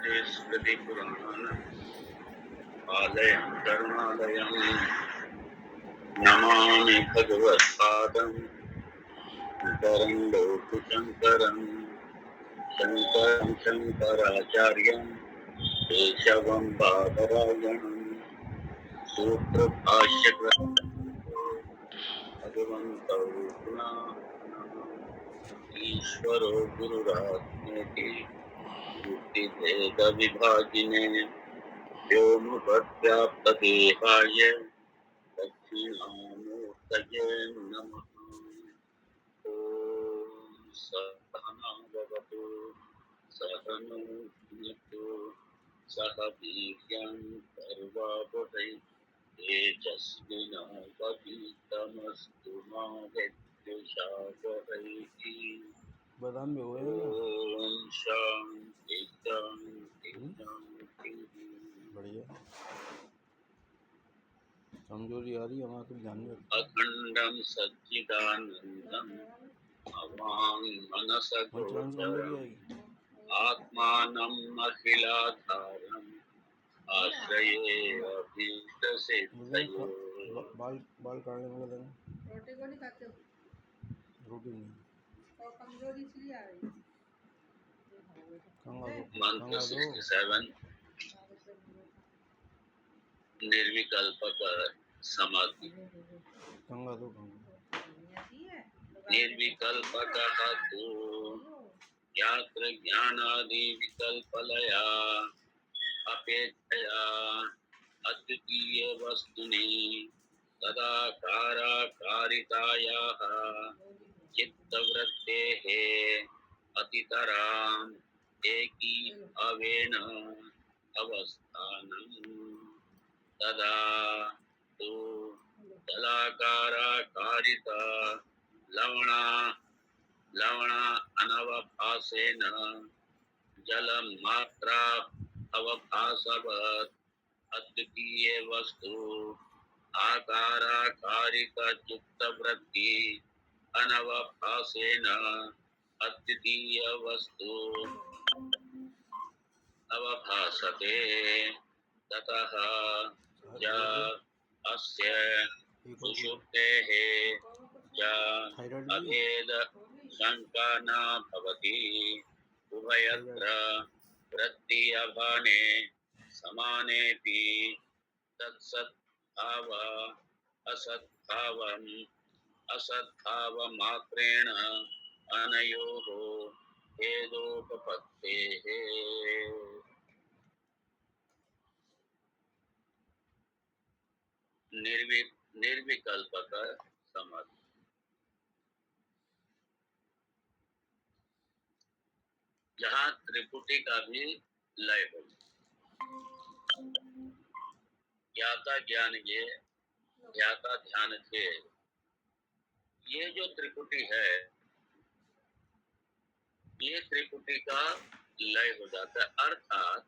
वन्दे स्मृतिपुराणानाम् आलयं करुणालयं नमामि भगवत्पादं शङ्करं लोकशङ्करं शङ्करं शङ्कराचार्यं केशवं बादरायणं सूत्रभाष्यकृतौ भगवन्तौ पुनः ईश्वरो गुरुरात्मेति बुद्धिभेदविभागिने व्योमवद्व्याप्तदेहाय दक्षिणामूर्तये नमः। ॐ सहना भवतु सहनौ भुनक्तु सह वीर्यं कर्वावहै तेजस्विनावधीतमस्तु मा विद्विषावहै। बादाम भी हुए ॐ शान्ति शान्ति शान्ति। बढ़िया। कमजोरी आ रही है हमारे को ध्यान में रखो। अखंडं सच्चिदानंदं अवां मनसगोचरं कमजोरी आएगी। आत्मानम् अखिलाधारम् आश्रये अभीष्टसिद्धये। बाल बाल काटने में लगा देना। रोटी को नहीं खाते हो? रोटी नहीं। और कमजोरी इसलिए आ रही है। मंत्र 67 निर्विकल्पक समाधि। निर्विकल्पकः तु यत्र ज्ञानादि विकल्पलया अपेक्षया अद्वितीय वस्तुनि तदाकाराकारितायाः चित्तवृत्तेः अतितराम् एकी अवेन अवस्थानम् तदा तु जलाकाराकारिता लवणा अनवभासेन जलम मात्रा अवभासवत् अद्वितीय वस्तु आकाराकारिक चित्तवृत्ति अनवभासेन अद्वितीय वस्तु अवभासते ततः च अस्य सुषुप्तेः च अभेद शंका न भवति उभयत्र वृत्ति अभाने समानेपि तत्सद्भाव असद्भावमात्रेण अनयोः भेदोपपत्तेः। निर्विकल्पक समाधि। जहाँ त्रिपुटी का भी लय हो, ज्ञाता ज्ञान ये ज्ञाता ध्यान के ये जो त्रिपुटी है, ये त्रिपुटी का लय हो जाता है। अर्थात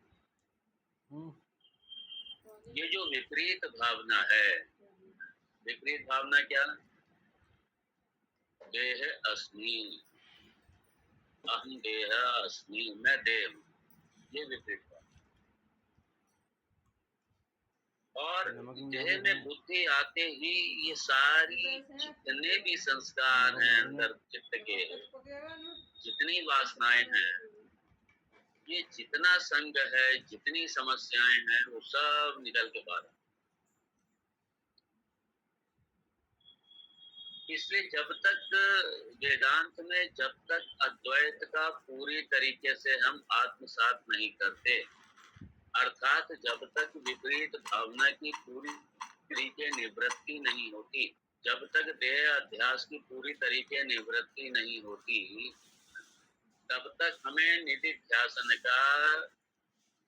ये जो विपरीत भावना है, विपरीत भावना क्या? देह अस्मि, अहम देह अस्मि, मैं देह, ये विपरीत भावना। और देह में बुद्धि आते ही ये सारी जितने भी संस्कार हैं अंदर चित्त के, जितनी वासनाएं हैं, ये जितना संग है, जितनी समस्याएं हैं, वो सब निकल के बाहर। इसलिए जब तक वेदांत में जब तक अद्वैत का पूरी तरीके से हम आत्मसात नहीं करते, अर्थात जब तक विपरीत भावना की पूरी तरीके निवृत्ति नहीं होती, जब तक देह अध्यास की पूरी तरीके निवृत्ति नहीं होती, तब तक हमें निधिध्यासन का,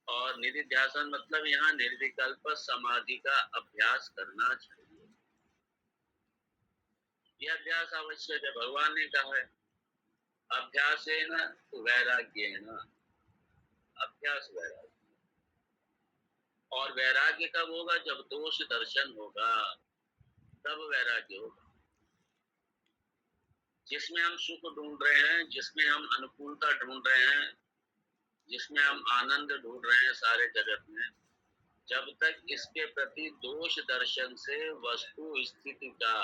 और निधिध्यासन मतलब यहाँ निर्विकल्प समाधि का अभ्यास करना चाहिए। यह अभ्यास आवश्यक है। भगवान ने कहा है अभ्यासेन वैराग्येन, अभ्यास वैराग्य। और वैराग्य कब होगा? जब दोष दर्शन होगा, तब वैराग्य होगा। जिसमें हम सुख ढूंढ रहे हैं, जिसमें हम अनुकूलता ढूंढ रहे हैं, जिसमें हम आनंद ढूंढ रहे हैं सारे जगत में, जब तक इसके प्रति दोष दर्शन से वस्तु स्थिति का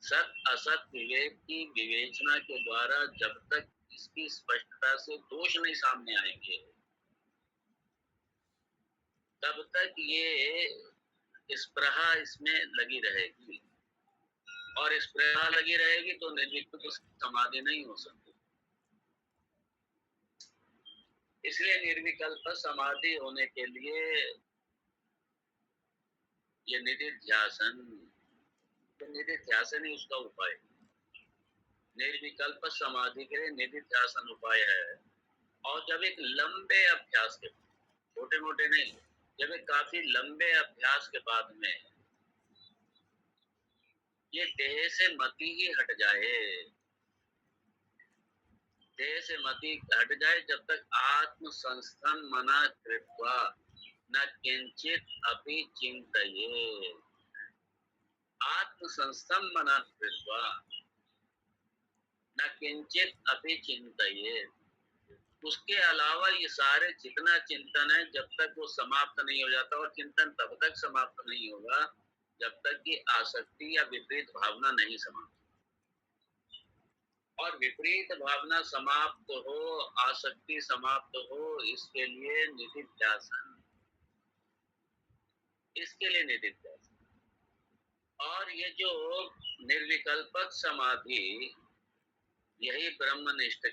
सत असत विवेक की विवेचना के द्वारा जब तक इसकी स्पष्टता से दोष नहीं सामने आएंगे, तब तक ये स्पृहा इसमें लगी रहेगी, और स्पृहा लगी रहेगी तो निर्विकल्प समाधि नहीं हो सकती। इसलिए निर्विकल्प समाधि होने के लिए ये निधिध्यासन, तो निधिध्यासन ही उसका उपाय। निर्विकल्प समाधि के लिए निधिध्यासन उपाय है। और जब एक लंबे अभ्यास के, छोटे मोटे नहीं, जब एक काफी लंबे अभ्यास के बाद में ये देह से मति ही हट जाए, देह से मति हट जाए, जब तक आत्म संस्थान मना कृत्वा न किंचित अपि चिंतये, आत्म संस्थम मना कृत्वा न किंचित अपि चिंतये, उसके अलावा ये सारे जितना चिंतन है जब तक वो समाप्त नहीं हो जाता, और चिंतन तब तक समाप्त नहीं होगा जब तक कि आसक्ति या विपरीत भावना नहीं समाप्त, और विपरीत भावना समाप्त हो, आसक्ति समाप्त हो, इसके लिए निधिध्यासन, इसके लिए निधिध्यासन। और ये जो निर्विकल्पक समाधि, यही ब्रह्मनिष्ठ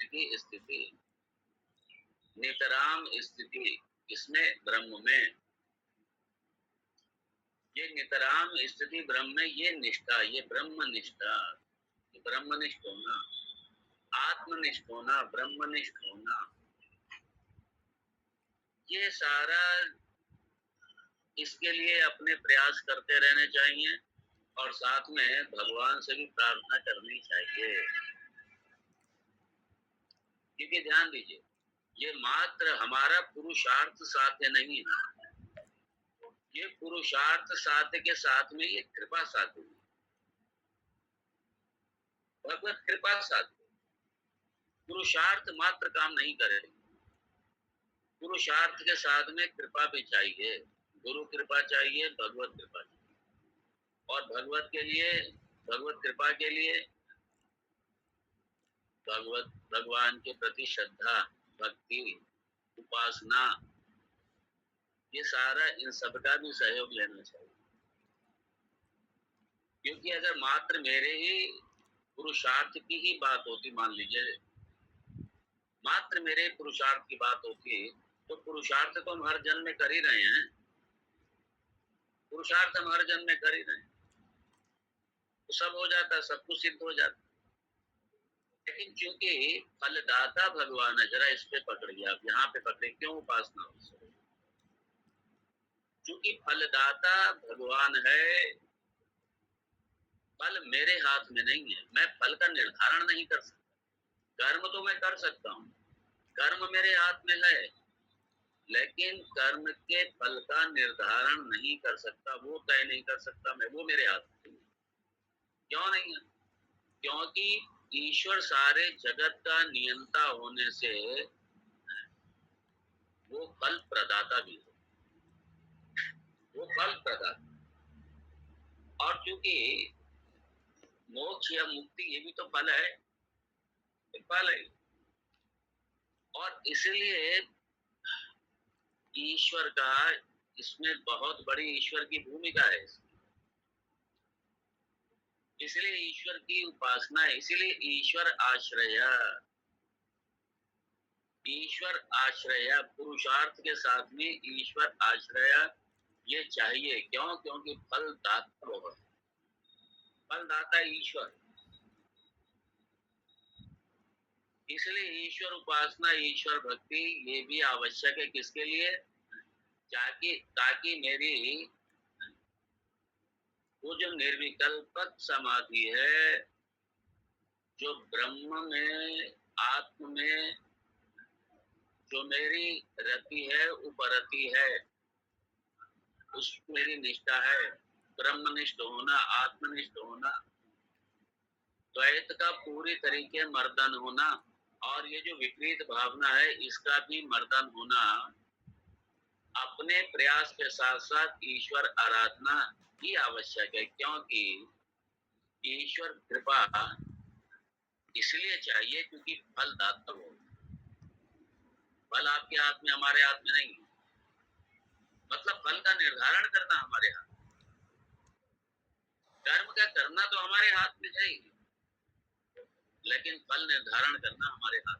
की स्थिति, नितराम स्थिति, इसमें ब्रह्म में, ये नितराम स्थिति ब्रह्म में, ये निष्ठा, ये ब्रह्मनिष्ठा, ब्रह्मनिष्ठ होना, आत्मनिष्ठ होना, ब्रह्मनिष्ठ होना, ये सारा इसके लिए अपने प्रयास करते रहने चाहिए, और साथ में भगवान से भी प्रार्थना करनी चाहिए। क्योंकि ध्यान दीजिए, ये मात्र हमारा पुरुषार्थ साध्य नहीं है, ये पुरुषार्थ साध्य के साथ में ये कृपा साध्य है, भगवत कृपा साध्य। पुरुषार्थ मात्र काम नहीं करेगी, पुरुषार्थ के साथ में कृपा भी चाहिए, गुरु कृपा चाहिए, भगवत कृपा चाहिए, और भगवत के लिए, भगवत कृपा के लिए भगवान के प्रति श्रद्धा, भक्ति, उपासना, ये सारा इन सबका भी सहयोग लेना चाहिए। क्योंकि अगर मात्र मेरे ही पुरुषार्थ की ही बात होती, मान लीजिए मात्र मेरे पुरुषार्थ की बात होती, तो पुरुषार्थ तो हम हर जन्म में कर ही रहे हैं, पुरुषार्थ हम हर जन्म में कर ही रहे हैं, तो सब हो जाता, सब कुछ सिद्ध हो जाता। लेकिन चूंकि फलदाता भगवान है, जरा इस पे पकड़िए आप, यहाँ पे पकड़े, क्यों उपासना हो? चूंकि फलदाता भगवान है, फल मेरे हाथ में नहीं है, मैं फल का निर्धारण नहीं कर सकता। कर्म तो मैं कर सकता हूँ, कर्म मेरे हाथ में है, लेकिन कर्म के फल का निर्धारण नहीं कर सकता, वो तय नहीं कर सकता मैं, वो मेरे हाथ में नहीं है। क्यों नहीं है? क्योंकि ईश्वर सारे जगत का नियंता होने से वो फल प्रदाता भी है, वो फल प्रदाता। और चूंकि मोक्ष या मुक्ति ये भी तो फल है, फल है, और इसलिए ईश्वर का इसमें बहुत बड़ी ईश्वर की भूमिका है। इसलिए ईश्वर की उपासना है, इसलिए ईश्वर आश्रय, ईश्वर आश्रय, पुरुषार्थ के साथ में ईश्वर आश्रय ये चाहिए। क्यों? क्योंकि फलदाता बहुत, फलदाता ईश्वर, इसलिए ईश्वर उपासना, ईश्वर भक्ति ये भी आवश्यक है। किसके लिए? ताकि मेरी वो जो निर्विकल्पक समाधि है, जो ब्रह्म में, आत्म में जो मेरी रति है, उपरति है, उस मेरी निष्ठा है, ब्रह्मनिष्ठ होना, आत्मनिष्ठ होना, द्वैत का पूरी तरीके मर्दन होना, और ये जो विपरीत भावना है, इसका भी मर्दन होना अपने प्रयास के साथ साथ ईश्वर आराधना ही आवश्यक है, क्योंकि ईश्वर कृपा इसलिए चाहिए क्योंकि फल दाता हो। फल आपके हाथ में, हमारे हाथ में नहीं। मतलब फल का निर्धारण करना हमारे हाथ, कर्म का करना तो हमारे हाथ में है ही, लेकिन फल निर्धारण करना हमारे हाथ।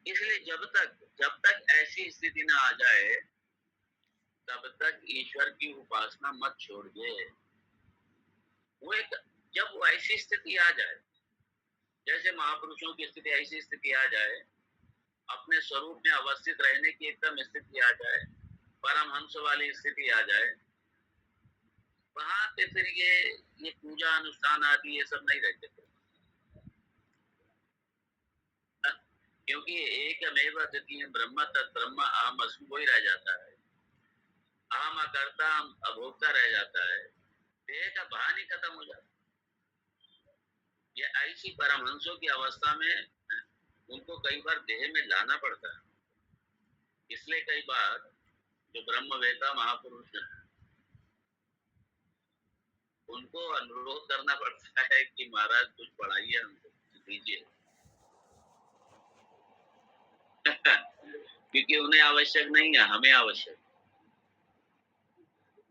इसलिए जब तक ऐसी स्थिति ना आ जाए, तब तक ईश्वर की उपासना मत छोड़िए। वो एक, जब वो ऐसी स्थिति आ जाए, जैसे महापुरुषों की स्थिति, ऐसी स्थिति आ जाए, अपने स्वरूप में अवस्थित रहने की एकदम स्थिति आ जाए, परमहंस वाली स्थिति आ जाए, वहां पे फिर ये पूजा अनुष्ठान आदि ये सब नहीं रहते। क्योंकि एकमेव द्वितीय ब्रह्म तत्ब्रह्म अहम अस्मि, वही रह जाता है। अहम अकर्ता हम अभोक्ता रह जाता है, देह का भान ही खत्म हो जाता है। ये ऐसी परमहंसों की अवस्था में उनको कई बार देह में लाना पड़ता है। इसलिए कई बार जो ब्रह्मवेता महापुरुष हैं, उनको अनुरोध करना पड़ता है कि महाराज कुछ पढ़ाइए, हमको दीजिए। क्योंकि उन्हें आवश्यक नहीं है, हमें आवश्यक।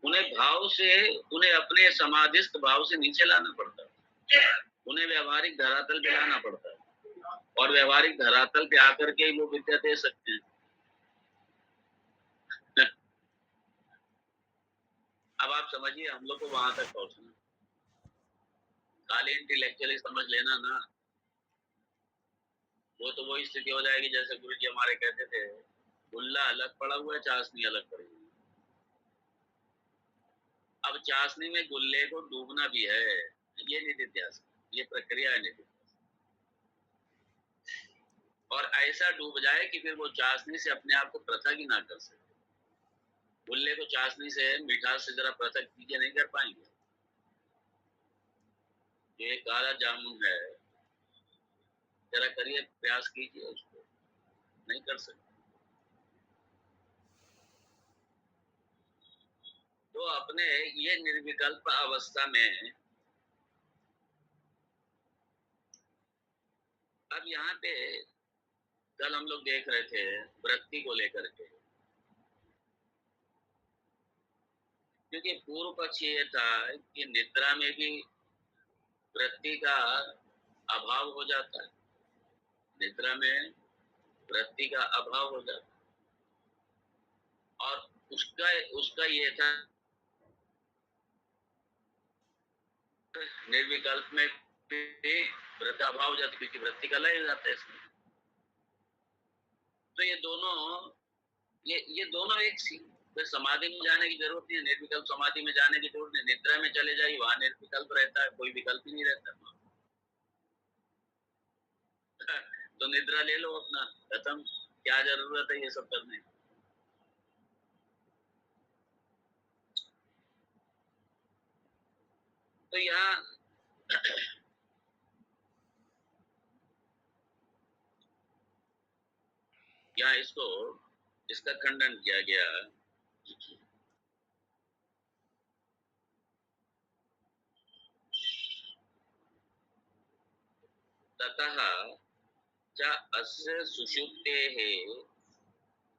उन्हें भाव से, उन्हें अपने समाधिस्थ भाव से नीचे लाना पड़ता है। उन्हें व्यवहारिक धरातल पे लाना पड़ता है, और व्यवहारिक धरातल पे आकर के वो विद्या दे सकते हैं। अब आप समझिए, हम लोग को वहां तक पहुंचना, खाली इंटेलेक्चुअली समझ लेना ना, वो तो वही स्थिति हो जाएगी जैसे गुरु जी हमारे कहते थे, गुल्ला अलग पड़ा हुआ है, चाशनी अलग पड़ी हुई। अब चाशनी में गुल्ले को डूबना भी है, ये निधिध्यास, ये प्रक्रिया है निधिध्यास। और ऐसा डूब जाए कि फिर वो चाशनी से अपने आप को पृथक ही ना कर सके। गुल्ले को चाशनी से, मिठास से जरा पृथक कीजिए, नहीं कर पाएंगे। ये काला जामुन है, जरा करिए, प्रयास कीजिए, उसको नहीं कर सकते। तो अपने ये निर्विकल्प अवस्था में, अब यहाँ पे कल हम लोग देख रहे थे वृत्ति को लेकर के, क्योंकि पूर्व पक्ष ये था कि निद्रा में भी वृत्ति का अभाव हो जाता है, निद्रा में वृत्ति का अभाव हो जाता है। और उसका उसका ये था, निर्विकल्प में भी वृत्ति अभाव हो जाता है, क्योंकि वृत्ति का लय हो जाता है इसमें। तो ये दोनों एक सी, फिर समाधि में जाने की जरूरत नहीं है, निर्विकल्प समाधि में जाने की जरूरत नहीं, निद्रा में चले जाइए, वहां निर्विकल्प रहता है, कोई विकल्प ही नहीं रहता। तो निद्रा ले लो अपना, खत्म, क्या जरूरत है ये सब करने की। तो यहाँ इसका खंडन किया गया। ततः च अस्य सुषुप्तेः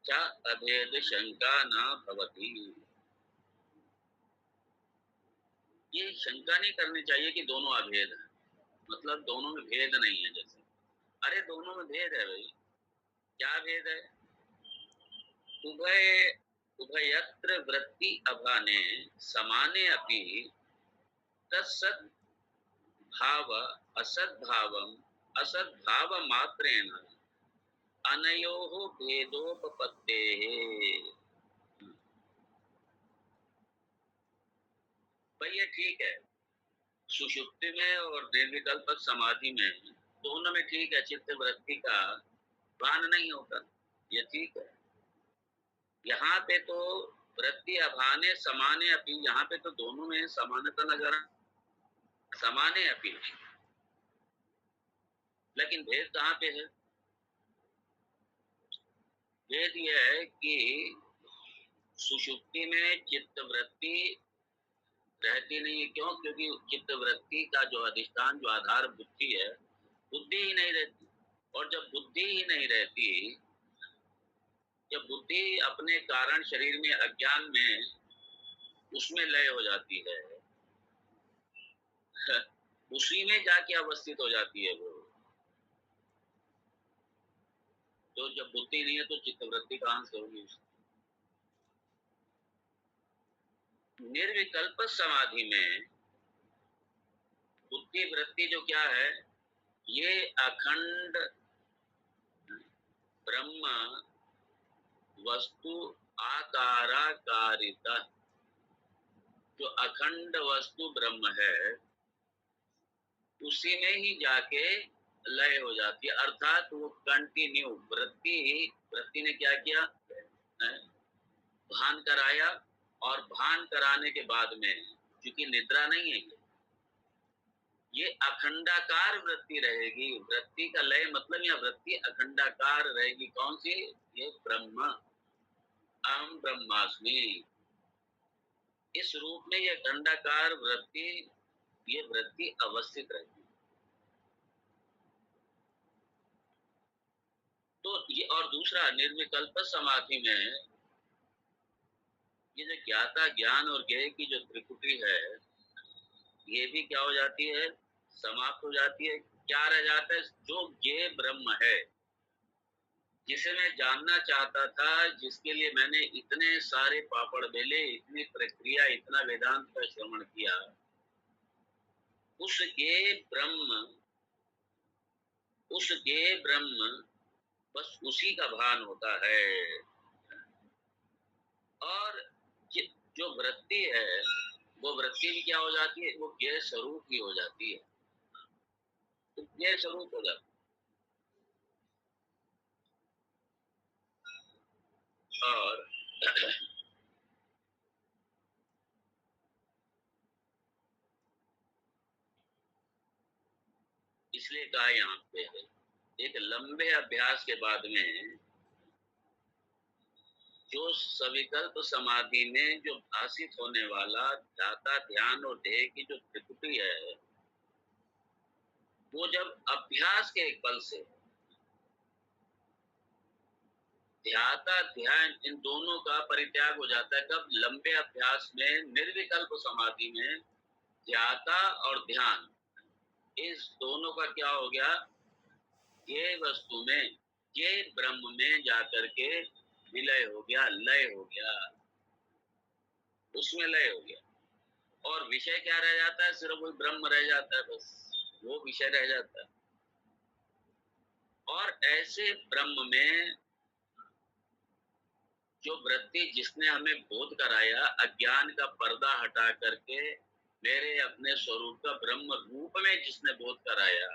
च अभेद शंका न भवति। ये शंका नहीं करनी चाहिए कि दोनों अभेद है, मतलब दोनों में भेद नहीं है। जैसे, अरे दोनों में भेद है भाई, क्या भेद है? उभय उभयत्र वृत्ति अभाने समाने अपि तत्सत् भाव असद्भावम असद्भाव मात्रेण अनयोः भेदोपपत्तेः। भाई ये ठीक है, सुषुप्ति में और निर्विकल्प समाधि में, दोनों में ठीक है, चित्त वृत्ति का भान नहीं होता, ये ठीक है। यहाँ पे तो वृत्ति अभाने समाने अपनी, यहाँ पे तो दोनों में समानता नजर समाने अपनी, लेकिन भेद कहाँ पे है? भेद यह है कि सुषुप्ति में चित्त वृत्ति रहती नहीं है। क्यों? क्योंकि चित्त वृत्ति का जो अधिष्ठान, जो आधार बुद्धि है, बुद्धि ही नहीं रहती। और जब बुद्धि ही नहीं रहती, जब बुद्धि अपने कारण शरीर में, अज्ञान में, उसमें लय हो जाती है, उसी में जाके अवस्थित हो जाती है वो। तो जब बुद्धि नहीं है तो चित्तवृत्ति कहां से होगी? निर्विकल्प समाधि में बुद्धि वृत्ति जो क्या है, ये अखंड ब्रह्म वस्तु आकाराकारिता, जो अखंड वस्तु ब्रह्म है, उसी में ही जाके लय हो जाती है। अर्थात वो कंटिन्यू वृत्ति, वृत्ति ने क्या किया, भान कराया, और भान कराने के बाद में, क्योंकि निद्रा नहीं है ये अखंडाकार वृत्ति रहेगी। वृत्ति का लय मतलब यह वृत्ति अखंडाकार रहेगी। कौन सी? ये ब्रह्म, अहम ब्रह्मास्मि, इस रूप में ये अखंडाकार वृत्ति, ये वृत्ति अवस्थित रहेगी। तो ये, और दूसरा निर्विकल्प समाधि में ये जो ज्ञाता ज्ञान और ज्ञेय की जो त्रिपुटी है, ये भी क्या हो जाती है, समाप्त हो जाती है। क्या रह जाता है? जो ज्ञेय ब्रह्म है, जिसे मैं जानना चाहता था, जिसके लिए मैंने इतने सारे पापड़ बेले, इतनी प्रक्रिया, इतना वेदांत का श्रवण किया, उस ज्ञेय ब्रह्म, उस ज्ञेय ब्रह्म, बस उसी का भान होता है। और जो वृत्ति है, वो वृत्ति भी क्या हो जाती है, वो ज्ञेय स्वरूप ही हो जाती है। तो ज्ञेय स्वरूप हो जाती है। और इसलिए कहा यहाँ पे एक लंबे अभ्यास के बाद में जो सविकल्प समाधि में जो भाषित होने वाला ध्याता ध्यान और देह की जो त्रिपुटी है, वो जब अभ्यास के एक बल से ध्याता ध्यान, इन दोनों का परित्याग हो जाता है। कब? लंबे अभ्यास में, निर्विकल्प समाधि में ध्याता और ध्यान, इस दोनों का क्या हो गया, ये वस्तु में, ये ब्रह्म में जाकर के विलय हो गया, लय हो गया, उसमें लय हो गया। और विषय क्या रह जाता है? सिर्फ वही ब्रह्म रह जाता है, बस वो विषय रह जाता है। और ऐसे ब्रह्म में जो वृत्ति, जिसने हमें बोध कराया, अज्ञान का पर्दा हटा करके मेरे अपने स्वरूप का ब्रह्म रूप में जिसने बोध कराया,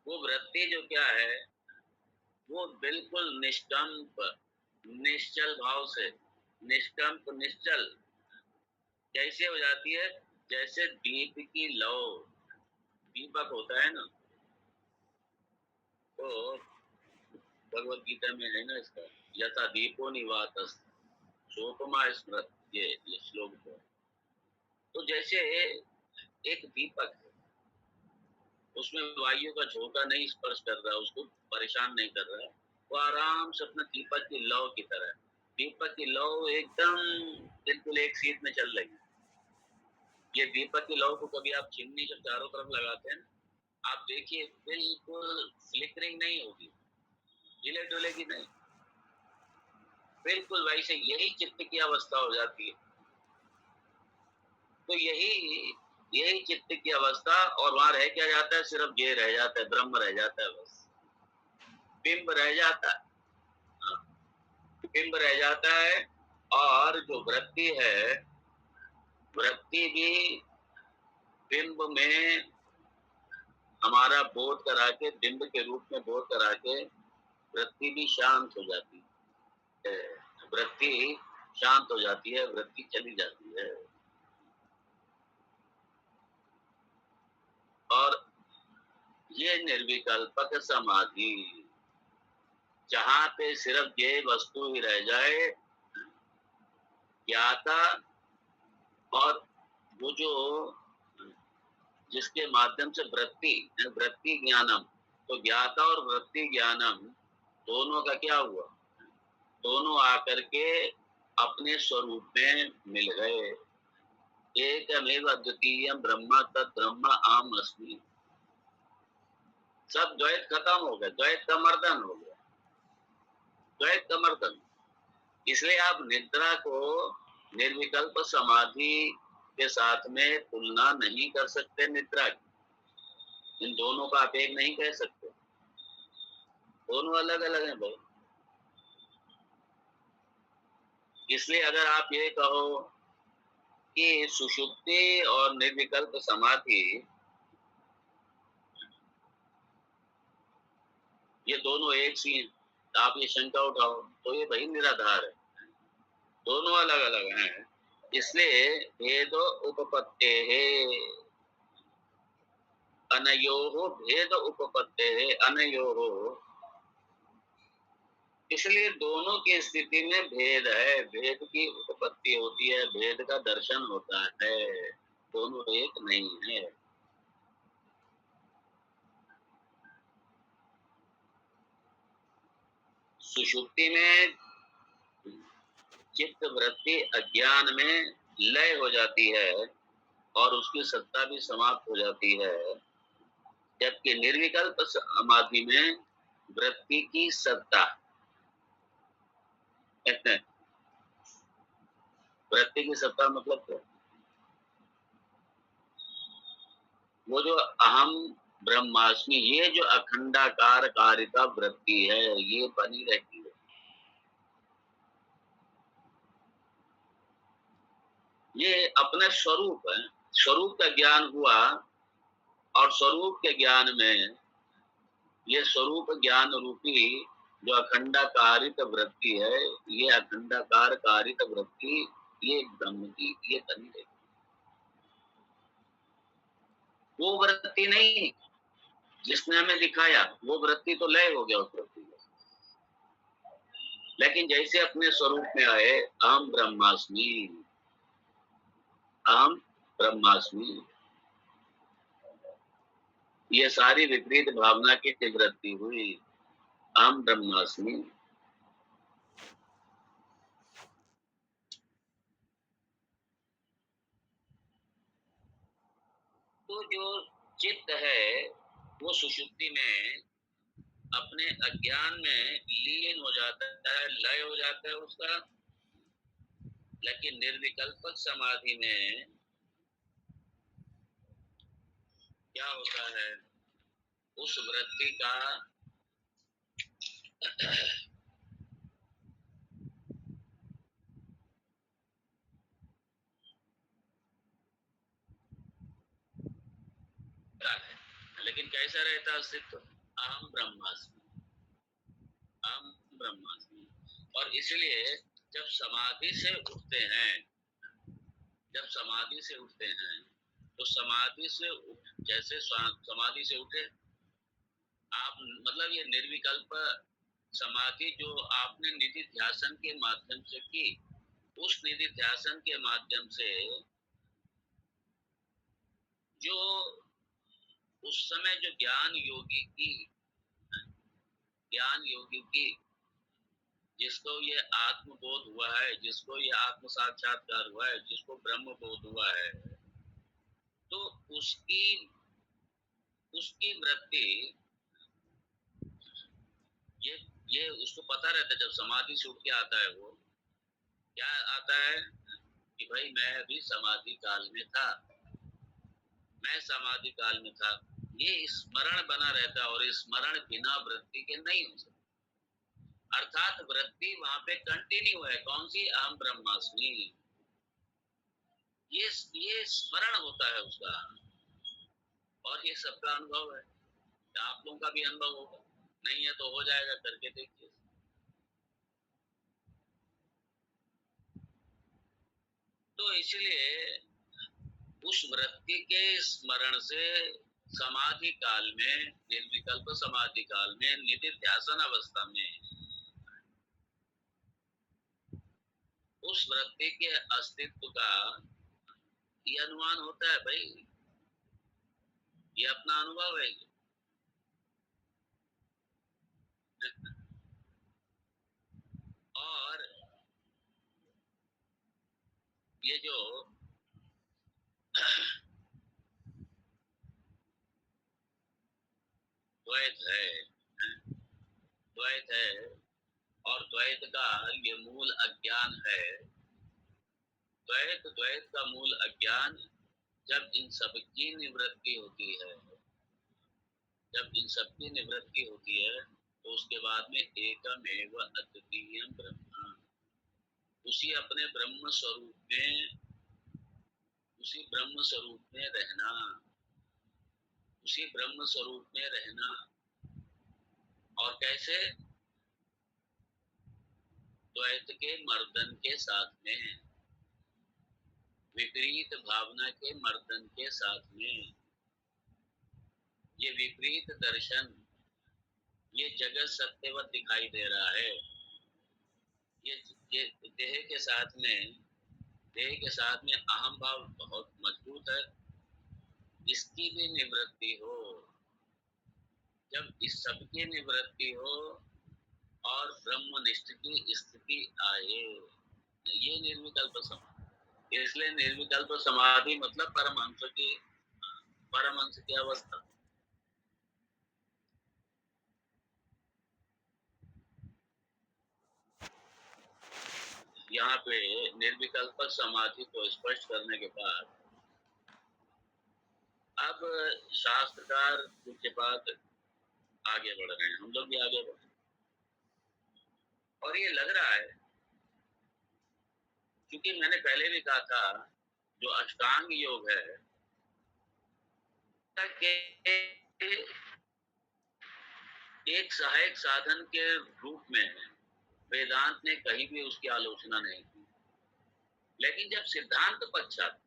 वो वृत्ति जो क्या है, वो बिल्कुल निष्कंप, निश्चल भाव से, निष्कंप निश्चल कैसे हो जाती है? जैसे दीप की लौ, दीपक होता है ना, तो भगवत गीता में है ना इसका, यथा दीपो निवातस् सोपमा स्मृत, ये श्लोक है। तो जैसे एक दीपक है, उसमें वायु का झोंका नहीं स्पर्श कर रहा, उसको परेशान नहीं कर रहा, वो आराम से अपना दीपक की लौ की तरह, दीपक की लौ एकदम बिल्कुल एक सीध में चल रही है। ये दीपक की लौ को कभी आप चिमनी जब चारों तरफ लगाते हैं, आप देखिए बिल्कुल फ्लिकरिंग नहीं होगी, हिले डुलेगी नहीं, बिल्कुल वैसे। यही चित्त की अवस्था हो जाती है। तो यही चित्त की अवस्था, और वहां रह क्या जाता है? सिर्फ ये रह जाता है, ब्रह्म रह जाता है, बस बिंब रह जाता है, बिंब रह जाता है। और जो वृत्ति है, वृत्ति भी बिंब में हमारा बोध करा के, बिंब के रूप में बोध करा के वृत्ति भी शांत हो जाती है, वृत्ति शांत हो जाती है, वृत्ति चली जाती है। ये निर्विकल्पक समाधि, जहां पे सिर्फ ये वस्तु ही रह जाए, ज्ञाता और वो जो जिसके माध्यम से वृत्ति वृत्ति ज्ञानम, तो ज्ञाता और वृत्ति ज्ञानम दोनों का क्या हुआ, दोनों आकर के अपने स्वरूप में मिल गए। एकमेव अद्वितीय ब्रह्म तद ब्रह्म आम अस्मि। सब द्वैत खत्म हो गए, द्वैत का मर्दन हो गया, द्वैत का मर्दन। इसलिए आप निद्रा को निर्विकल्प समाधि के साथ में तुलना नहीं कर सकते निद्रा की। इन दोनों का आप एक नहीं कह सकते, दोनों अलग अलग हैं भाई। इसलिए अगर आप ये कहो कि सुषुप्ति और निर्विकल्प समाधि ये दोनों एक सी हैं, तो आप ये शंका उठाओ तो ये भाई निराधार है, दोनों अलग अलग हैं। इसलिए भेदो उपपत्ते है, अनयोः भेद उपपत्ते है, अनयोः। इसलिए दोनों की स्थिति में भेद है, भेद की उत्पत्ति होती है, भेद का दर्शन होता है, दोनों एक नहीं है। सुषुप्ति में चित्त वृत्ति अज्ञान में लय हो जाती है और उसकी सत्ता भी समाप्त हो जाती है, जबकि निर्विकल्प समाधि में वृत्ति की सत्ता वृत्ति की सत्ता मतलब क्या, वो जो अहम ब्रह्मास्मि, ये जो अखंडाकार कारिका वृत्ति है ये बनी रहती है। ये अपने स्वरूप है, स्वरूप का ज्ञान हुआ और स्वरूप के ज्ञान में ये स्वरूप ज्ञान रूपी जो अखंडाकारित वृत्ति है, ये अखंडाकार कारित वृत्ति ये ब्रह्म की ये बनी रहती। वो वृत्ति नहीं जिसने हमें दिखाया, वो वृत्ति तो लय हो गया उस वृत्ति का। लेकिन जैसे अपने स्वरूप में आए, अहम ब्रह्मास्मि, अहम ब्रह्मास्मि, ये सारी विपरीत भावना की वृत्ति हुई, अहम ब्रह्मास्मि। तो जो चित्त है वो सुषुप्ति में अपने अज्ञान में लीन हो जाता है, लय हो जाता है उसका। लेकिन निर्विकल्पक समाधि में क्या होता है, उस वृत्ति का है। लेकिन कैसा रहता है अस्तित्व, अहम ब्रह्मास्मि, अहम ब्रह्मास्मि। और इसलिए जब समाधि से उठते हैं, जब समाधि से उठते हैं तो समाधि से जैसे समाधि से उठे आप, मतलब ये निर्विकल्प समाधि जो आपने निधि ध्यासन के माध्यम से की, उस निधि ध्यासन के माध्यम से जो उस समय जो ज्ञान योगी की जिसको ये आत्मबोध हुआ है, जिसको ये आत्म साक्षात्कार हुआ है, जिसको ब्रह्म बोध हुआ है, तो उसकी उसकी वृत्ति ये ये उसको पता रहता है। जब समाधि से उठ के आता है वो क्या आता है कि भाई मैं अभी समाधि काल में था, मैं समाधि काल में था। ये स्मरण बना रहता है और स्मरण बिना वृत्ति के नहीं हो सकता। अर्थात वृत्ति वहां पे कंटिन्यू है, कौन सी, अहम ब्रह्मास्मि। ये स्मरण होता है उसका, और ये सबका अनुभव है। आप लोगों का भी अनुभव होगा, नहीं है तो हो जाएगा, करके देखिए। तो इसलिए उस वृत्ति के स्मरण से समाधि काल में, निर्विकल्प समाधि काल में, निधिध्यासन अवस्था में उस वृत्ति के अस्तित्व का ये अनुमान होता है भाई, ये अपना अनुभव है। और ये जो द्वैत है, द्वैत है, और द्वैत का ये मूल अज्ञान है। द्वैत का मूल अज्ञान जब इन सबकी निवृत्ति होती है, जब इन सबकी निवृत्ति होती है, तो उसके बाद में एकमेव अद्वितीयम ब्रह्म, उसी अपने ब्रह्म स्वरूप में, उसी ब्रह्म स्वरूप में रहना, उसी ब्रह्म स्वरूप में रहना। और कैसे? द्वैत के मर्दन के साथ में, विपरीत भावना के मर्दन के साथ में। ये विपरीत दर्शन, ये जगत सत्यवत दिखाई दे रहा है। ये देह के साथ में, देह के साथ में अहम भाव बहुत मजबूत है, इसकी भी निवृत्ति हो। जब इस सबकी निवृत्ति हो और ब्रह्मनिष्ठ की स्थिति आए, ये निर्विकल्प समाधि। इसलिए निर्विकल्प समाधि मतलब परमहंस की अवस्था। यहाँ पे निर्विकल्प समाधि को स्पष्ट करने के बाद अब शास्त्रकार के बाद आगे बढ़ रहे हैं, हम लोग भी आगे बढ़ रहे हैं। और ये लग रहा है, क्योंकि मैंने पहले भी कहा था, जो अष्टांग योग है कि एक सहायक साधन के रूप में वेदांत ने कहीं भी उसकी आलोचना नहीं की। लेकिन जब सिद्धांत पक्ष आता,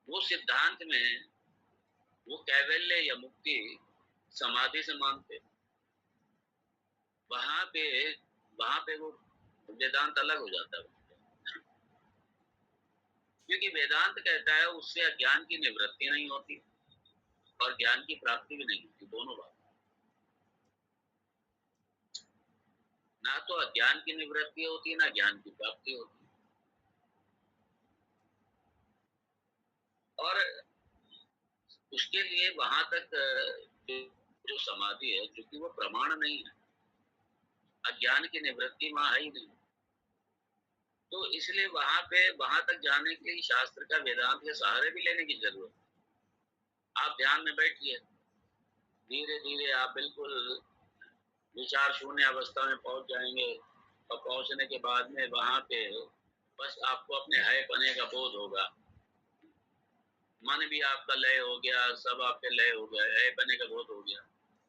वो सिद्धांत में वो कैवल्य या मुक्ति समाधि से मानते, वहां पे वो वेदांत अलग हो जाता है। क्योंकि वेदांत कहता है उससे अज्ञान की निवृत्ति नहीं होती और ज्ञान की प्राप्ति भी नहीं होती, दोनों बात। ना तो अज्ञान की निवृत्ति होती, ना ज्ञान की प्राप्ति होती। और उसके लिए वहां तक जो समाधि है, क्योंकि वो प्रमाण नहीं है, अज्ञान की निवृत्ति वहां है ही नहीं, तो इसलिए वहां तक जाने के लिए शास्त्र का, वेदांत के सहारे भी लेने की जरूरत है। आप ध्यान में बैठिए, धीरे धीरे आप बिल्कुल विचार शून्य अवस्था में पहुंच जाएंगे। और पहुंचने के बाद में वहां पे बस आपको अपने है पने का बोध होगा, मन भी आपका लय हो गया, सब आपके लय हो गया, है पने का बोध हो गया।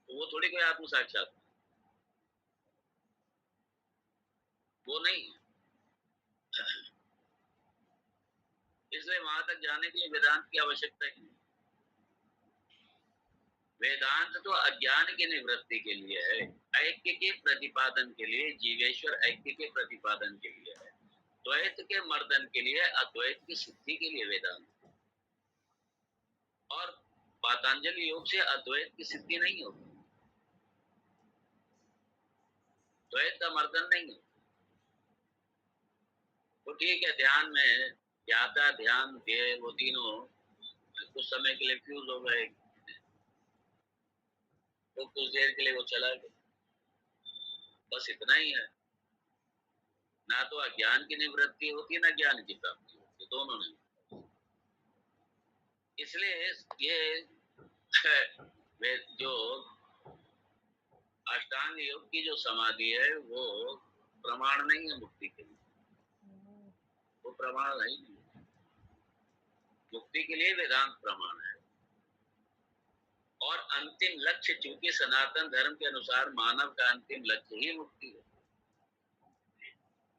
तो वो थोड़ी कोई आत्म साक्षात, वो नहीं है। इसलिए वहां तक जाने के लिए वेदांत की आवश्यकता ही नहीं। वेदांत तो अज्ञान की निवृत्ति के लिए है, ऐक्य के प्रतिपादन के लिए, जीवेश्वर ऐक्य के प्रतिपादन के लिए है, द्वैत के मर्दन के लिए, अद्वैत की सिद्धि के लिए वेदांत। और पातंजलि योग से अद्वैत की सिद्धि नहीं होती, द्वैत का मर्दन नहीं होता। तो ठीक है, ध्यान में ज्ञाता ध्यान थे, वो तीनों कुछ समय के लिए फ्यूज हो गए, तो कुछ देर के लिए वो चला गया, बस इतना ही है। ना तो अज्ञान की निवृत्ति होती, ना ज्ञान की प्राप्ति होती, दोनों नहीं। इसलिए ये जो अष्टांग योग की जो समाधि है, वो प्रमाण नहीं है मुक्ति के लिए, वो प्रमाण नहीं है। मुक्ति के लिए वेदांत प्रमाण है। और अंतिम लक्ष्य, चूंकि सनातन धर्म के अनुसार मानव का अंतिम लक्ष्य ही मुक्ति है।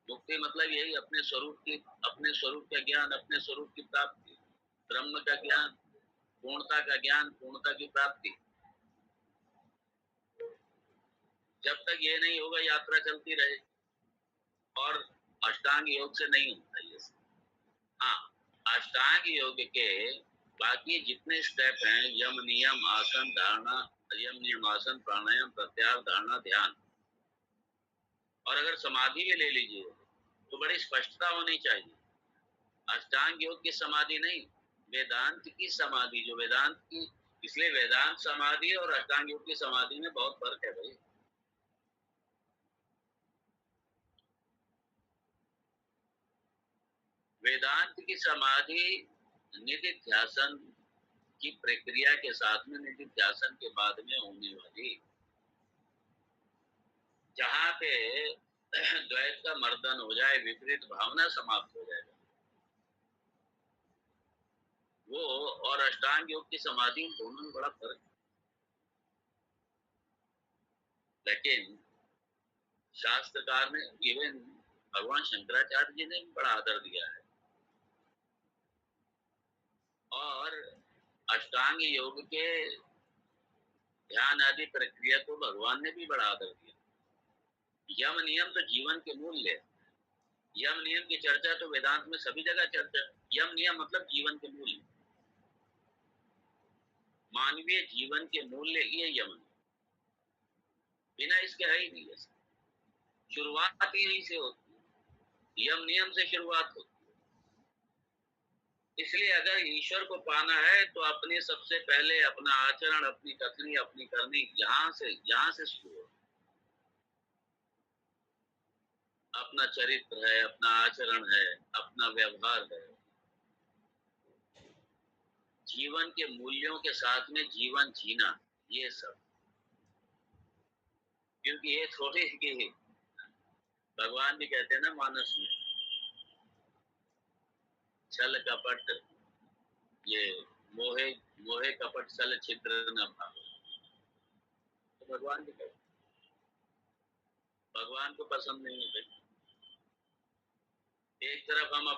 मुक्ति मतलब यही, अपने स्वरूप का ज्ञान, अपने स्वरूप की प्राप्ति, ब्रह्म का ज्ञान, पूर्णता का ज्ञान, पूर्णता की प्राप्ति। जब तक ये नहीं होगा यात्रा चलती रहे, और अष्टांग योग से नहीं होता ये सब। हाँ, अष्टांग योग के बाकी जितने स्टेप हैं, यम नियम आसन धारणा, यम नियम आसन प्राणायाम प्रत्याहार धारणा ध्यान, और अगर समाधि भी ले लीजिए तो बड़ी स्पष्टता होनी चाहिए। अष्टांग योग की समाधि नहीं, वेदांत की समाधि, जो वेदांत की, इसलिए वेदांत समाधि और अष्टांग योग की समाधि में बहुत फर्क है भाई। वेदांत की समाधि निधि ध्यासन की प्रक्रिया के साथ में, निधि ध्यासन के बाद में होने वाली, जहाँ पे द्वैत का मर्दन हो जाए, विपरीत भावना समाप्त हो जाएगा, वो और अष्टांग योग की समाधि, दोनों में बड़ा फर्क है। लेकिन शास्त्रकार ने, इवन भगवान शंकराचार्य जी ने बड़ा आदर दिया है, और अष्टांग योग के ध्यान आदि प्रक्रिया को भगवान ने भी बड़ा आदर दिया। यम नियम तो जीवन के मूल्य है। यम नियम की चर्चा तो वेदांत में सभी जगह चर्चा। यम नियम मतलब जीवन के मूल्य, मानवीय जीवन के मूल्य, ये यम है। बिना इसके है ही नहीं। शुरुआत ही यहीं से होती है, यम नियम से शुरुआत होती है। इसलिए अगर ईश्वर को पाना है तो अपने सबसे पहले अपना आचरण, अपनी कथनी, अपनी करनी, यहाँ से शुरू हो। अपना चरित्र है, अपना आचरण है, अपना व्यवहार है, जीवन के मूल्यों के साथ में जीवन जीना, ये सब। क्योंकि ये थोड़ी कि भगवान भी कहते हैं ना मानस में, छल कपट, ये मोहे मोहे कपट छल छिद्र न भागो, तो भगवान भी कहते, भगवान को पसंद नहीं है। एक तरफ हमें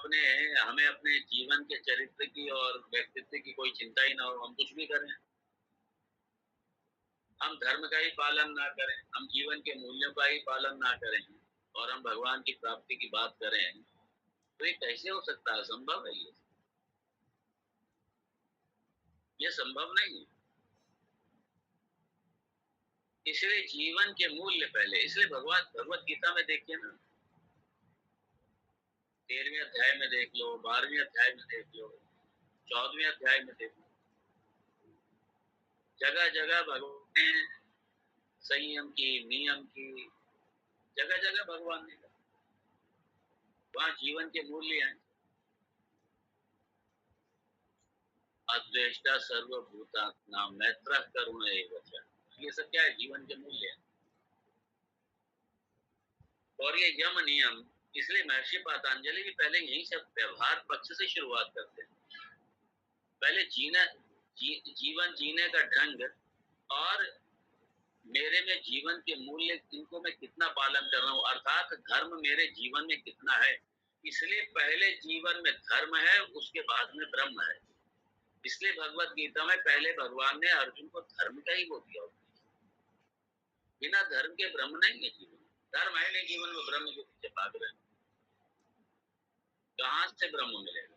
अपने जीवन के चरित्र की और व्यक्तित्व की कोई चिंता ही ना हो, हम कुछ भी करें, हम धर्म का ही पालन ना करें, हम जीवन के मूल्यों का ही पालन ना करें, और हम भगवान की प्राप्ति की बात करें, तो ये कैसे हो सकता है? संभव है ये संभव नहीं है। इसलिए जीवन के मूल्य पहले। इसलिए भगवत गीता में देखिए ना, 13वें अध्याय में देख लो, 12वें अध्याय में देख लो, 14वें अध्याय में देख लो, जगह जगह भगवान ने संयम की, नियम की, जगह जगह भगवान ने कहा, वहां जीवन के मूल्य हैं। अद्वेष्टा सर्वभूतानां मैत्रः करुण एव च, ये सब क्या है? जीवन के मूल्य हैं। और ये यम नियम, इसलिए महर्षि पतंजलि भी पहले यही सब व्यवहार पक्ष से शुरुआत करते हैं। पहले जीवन जीने का ढंग, और मेरे में जीवन के मूल्य, इनको मैं कितना पालन कर रहा हूँ, अर्थात धर्म मेरे जीवन में कितना है। इसलिए पहले जीवन में धर्म है, उसके बाद में ब्रह्म है। इसलिए भगवत गीता में पहले भगवान ने अर्जुन को धर्म का ही वो दिया। बिना धर्म के ब्रह्म नहीं है जीवन। धर्म है नहीं जीवन में, ब्रह्म के पीछे भाग रहे, कहां से ब्रह्म मिलेगा?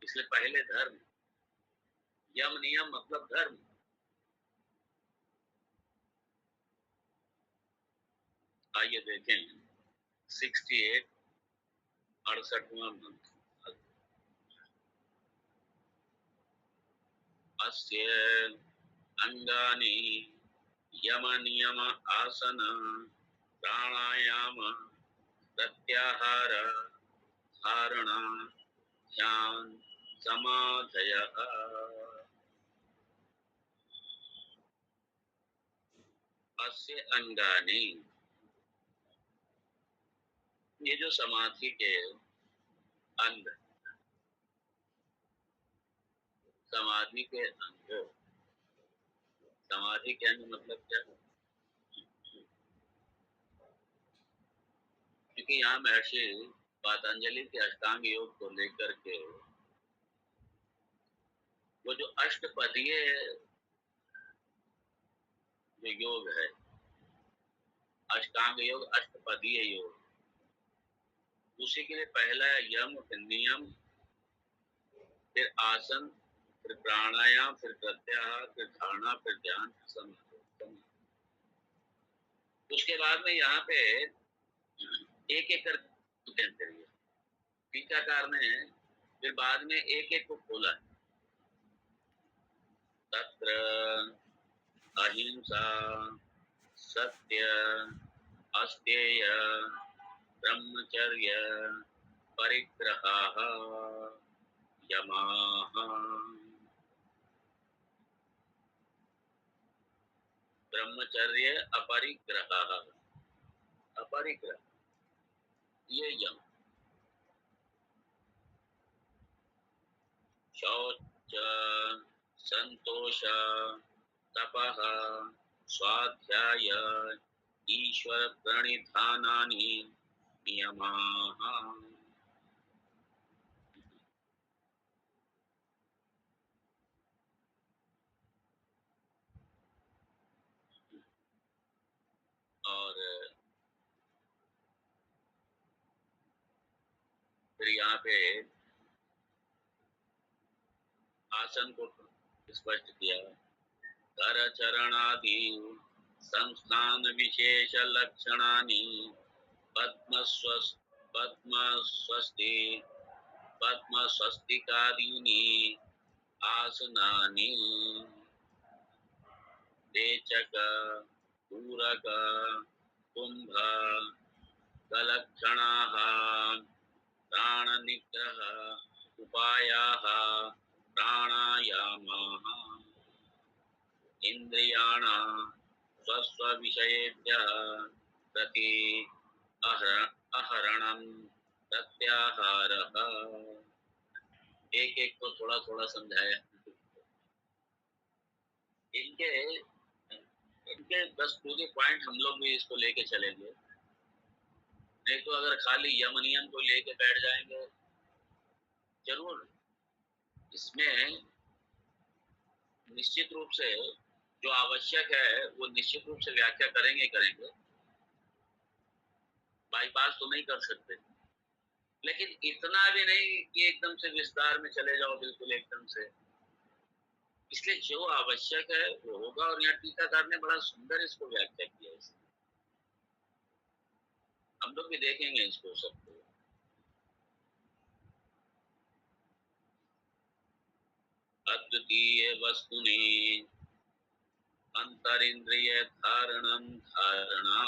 इसलिए पहले धर्म, यम नियम मतलब धर्म। आइए देखें 68 68वां मंत्र। अस्य अंगानि यम नियम आसन प्राणायाम प्रत्याहार धारणा ध्यान समाधयः। अस्य अंगानि, ये जो समाधि के अंग, समाधि के अंग, समाधि के अंग मतलब क्या? क्योंकि यहाँ महर्षि पतंजलि के अष्टांग योग को लेकर के वो जो अष्टपदीय जो योग है, अष्टांग योग, अष्टपदीय योग, उसी के लिए पहला है यम, फिर नियम, फिर आसन, फिर प्राणायाम, फिर प्रत्याहार, फिर धारणा, फिर ध्यान, फिर समाधि। उसके बाद में यहाँ पे एक एक कर टीकाकार ने फिर बाद में एक एक को खोला। तत्र अहिंसा, सत्य, अस्तेय, ब्रह्मचर्य, परिग्रह, यमाः, ब्रह्मचर्य, अपरिग्रह, अपरिग्रह ये यम, शौच, संतोष, तपः, स्वाध्याय, ईश्वर प्रणिधानानि नियमाः। और फिर यहाँ पे आसन को स्पष्ट किया। कर चरणादि संस्थान विशेष लक्षणानि पद्म स्वस्ति पद्म स्वस्तिकादीनि आसनानि रेचक, पूरक, कुंभ, कलक्षणाः, प्राण निग्रह उपायाः, प्राणायामाः, इंद्रियाणां स्वस्व विषयेभ्यः प्रति आहरणं प्रत्याहारः। एक एक को थोड़ा थोड़ा समझाया। इनके इनके बस पूरे पॉइंट हम लोग भी इसको लेके चलेंगे, नहीं तो अगर खाली यम नियम को लेके बैठ जाएंगे, जरूर इसमें निश्चित रूप से जो आवश्यक है वो निश्चित रूप से व्याख्या करेंगे करेंगे, बाईपास तो नहीं कर सकते, लेकिन इतना भी नहीं कि एकदम से विस्तार में चले जाओ बिल्कुल एकदम से। इसलिए जो आवश्यक है वो होगा, और यहाँ टीकाकार ने बड़ा सुंदर इसको व्याख्या किया है। हम लोग भी देखेंगे इसको सबको। अद्वितीय वस्तुनि अंतरिंद्रिय धारणं धारणा,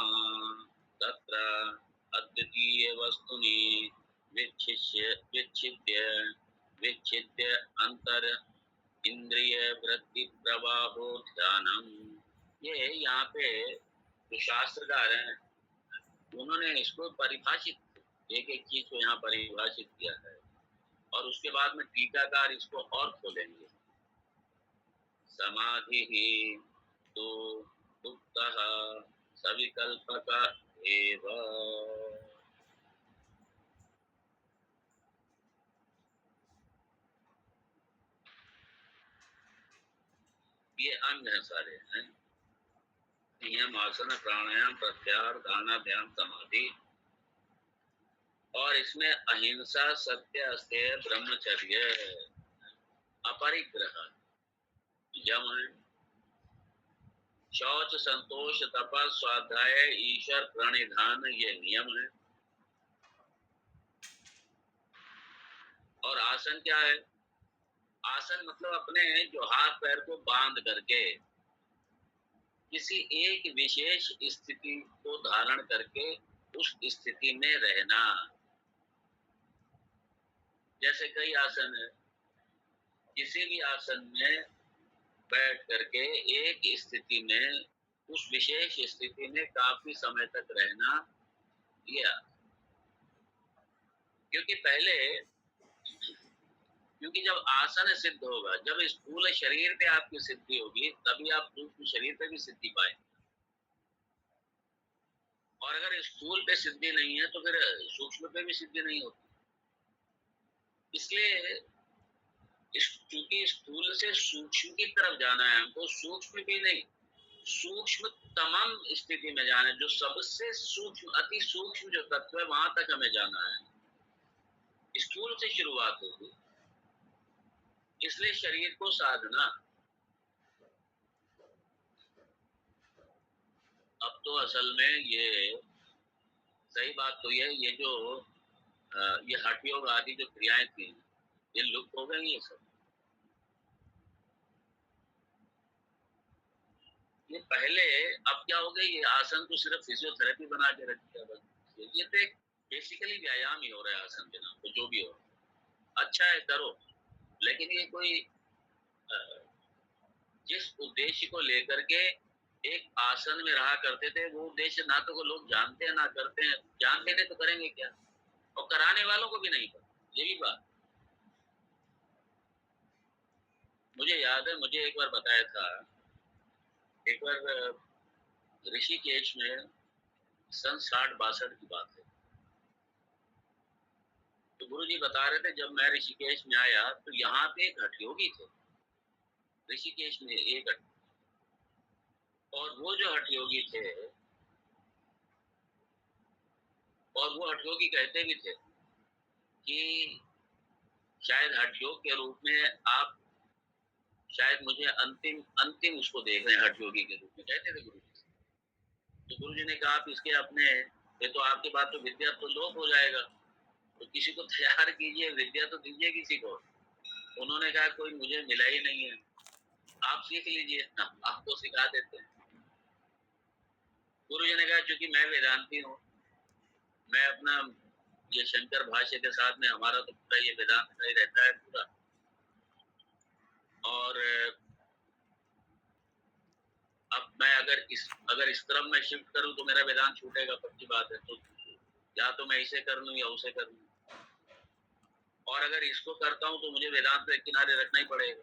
तत्र अद्वितीय वस्तुनि विच्छिद्य अंतर इंद्रिय वृत्ति प्रवाहो ध्यानम। ये यहाँ पे जो शास्त्रकार हैं उन्होंने इसको परिभाषित, एक एक चीज को यहाँ परिभाषित किया है, और उसके बाद में टीकाकार इसको और खोलेंगे। समाधि ही तो उक्तः सविकल्पक एव। ये अंग है सारे हैं, नियम, आसन, प्राणायाम, प्रत्याहार, धारणा, ध्यान, समाधि, और इसमें अहिंसा, सत्य, अस्तेय, ब्रह्मचर्य, अपरिग्रह यम है, शौच, संतोष, तपस, स्वाध्याय, ईश्वर प्रणिधान ये नियम है। और आसन क्या है? आसन मतलब अपने जो हाथ पैर को बांध करके किसी एक विशेष स्थिति को धारण करके उस स्थिति में रहना। जैसे कई आसन है, किसी भी आसन में बैठ करके एक स्थिति में, उस विशेष स्थिति में काफी समय तक रहना, यह क्योंकि जब आसन सिद्ध होगा, जब स्थूल शरीर पे आपकी सिद्धि होगी, तभी आप सूक्ष्म शरीर पे भी सिद्धि पाएंगे। और अगर स्थूल पे सिद्धि नहीं है तो फिर सूक्ष्म पे भी सिद्धि नहीं होती। इसलिए क्योंकि स्थूल से सूक्ष्म की तरफ जाना है हमको, सूक्ष्म भी नहीं, सूक्ष्मतम स्थिति में जाना है, जो सबसे सूक्ष्म, अति सूक्ष्म जो तत्व है वहां तक हमें जाना है। स्थूल से शुरुआत होगी, इसलिए शरीर को साधना। अब तो असल में ये सही बात तो ये जो ये हठ योग आदि जो क्रियाएं थी, ये लुप्त हो गई, ये सब। ये पहले, अब क्या हो गया, ये आसन को सिर्फ फिजियोथेरेपी बना के रख दिया बस। ये तो एक बेसिकली व्यायाम ही हो रहा है आसन के नाम पे, जो भी हो। अच्छा है, करो, लेकिन ये कोई जिस उद्देश्य को लेकर के एक आसन में रहा करते थे, वो उद्देश्य ना तो को लोग जानते हैं ना करते हैं। जानते थे तो करेंगे क्या, और कराने वालों को भी नहीं पता, ये भी बात। मुझे याद है, मुझे एक बार बताया था, एक बार ऋषिकेश में सन 60-62 की बात है। तो गुरु जी बता रहे थे, जब मैं ऋषिकेश में आया तो यहाँ पे एक हठयोगी थे, ऋषिकेश में एक और वो जो हठयोगी थे, और वो हठयोगी कहते भी थे कि शायद हठयोग के रूप में आप शायद मुझे अंतिम अंतिम उसको देख रहे हैं, हठयोगी के रूप में, कहते थे गुरु जी। तो गुरु जी ने कहा, आप इसके अपने, ये तो आपके बाद तो विद्या तो लोप हो जाएगा, तो किसी को तैयार कीजिए, विद्या तो दीजिए किसी को। उन्होंने कहा, कोई मुझे मिला ही नहीं है, आप सीख लीजिए, आपको सिखा देते हैं। गुरु जी ने कहा, चूंकि मैं वेदांती हूँ, मैं अपना ये शंकर भाष्य के साथ में, हमारा तो पूरा ये वेदांत का ही रहता है पूरा, और अब मैं अगर इस क्रम में शिफ्ट करूं तो मेरा वेदांत छूटेगा, पक्की बात है। तो या तो मैं इसे कर लूं या उसे कर लूं, और अगर इसको करता हूं तो मुझे वेदांत के किनारे रखना ही पड़ेगा।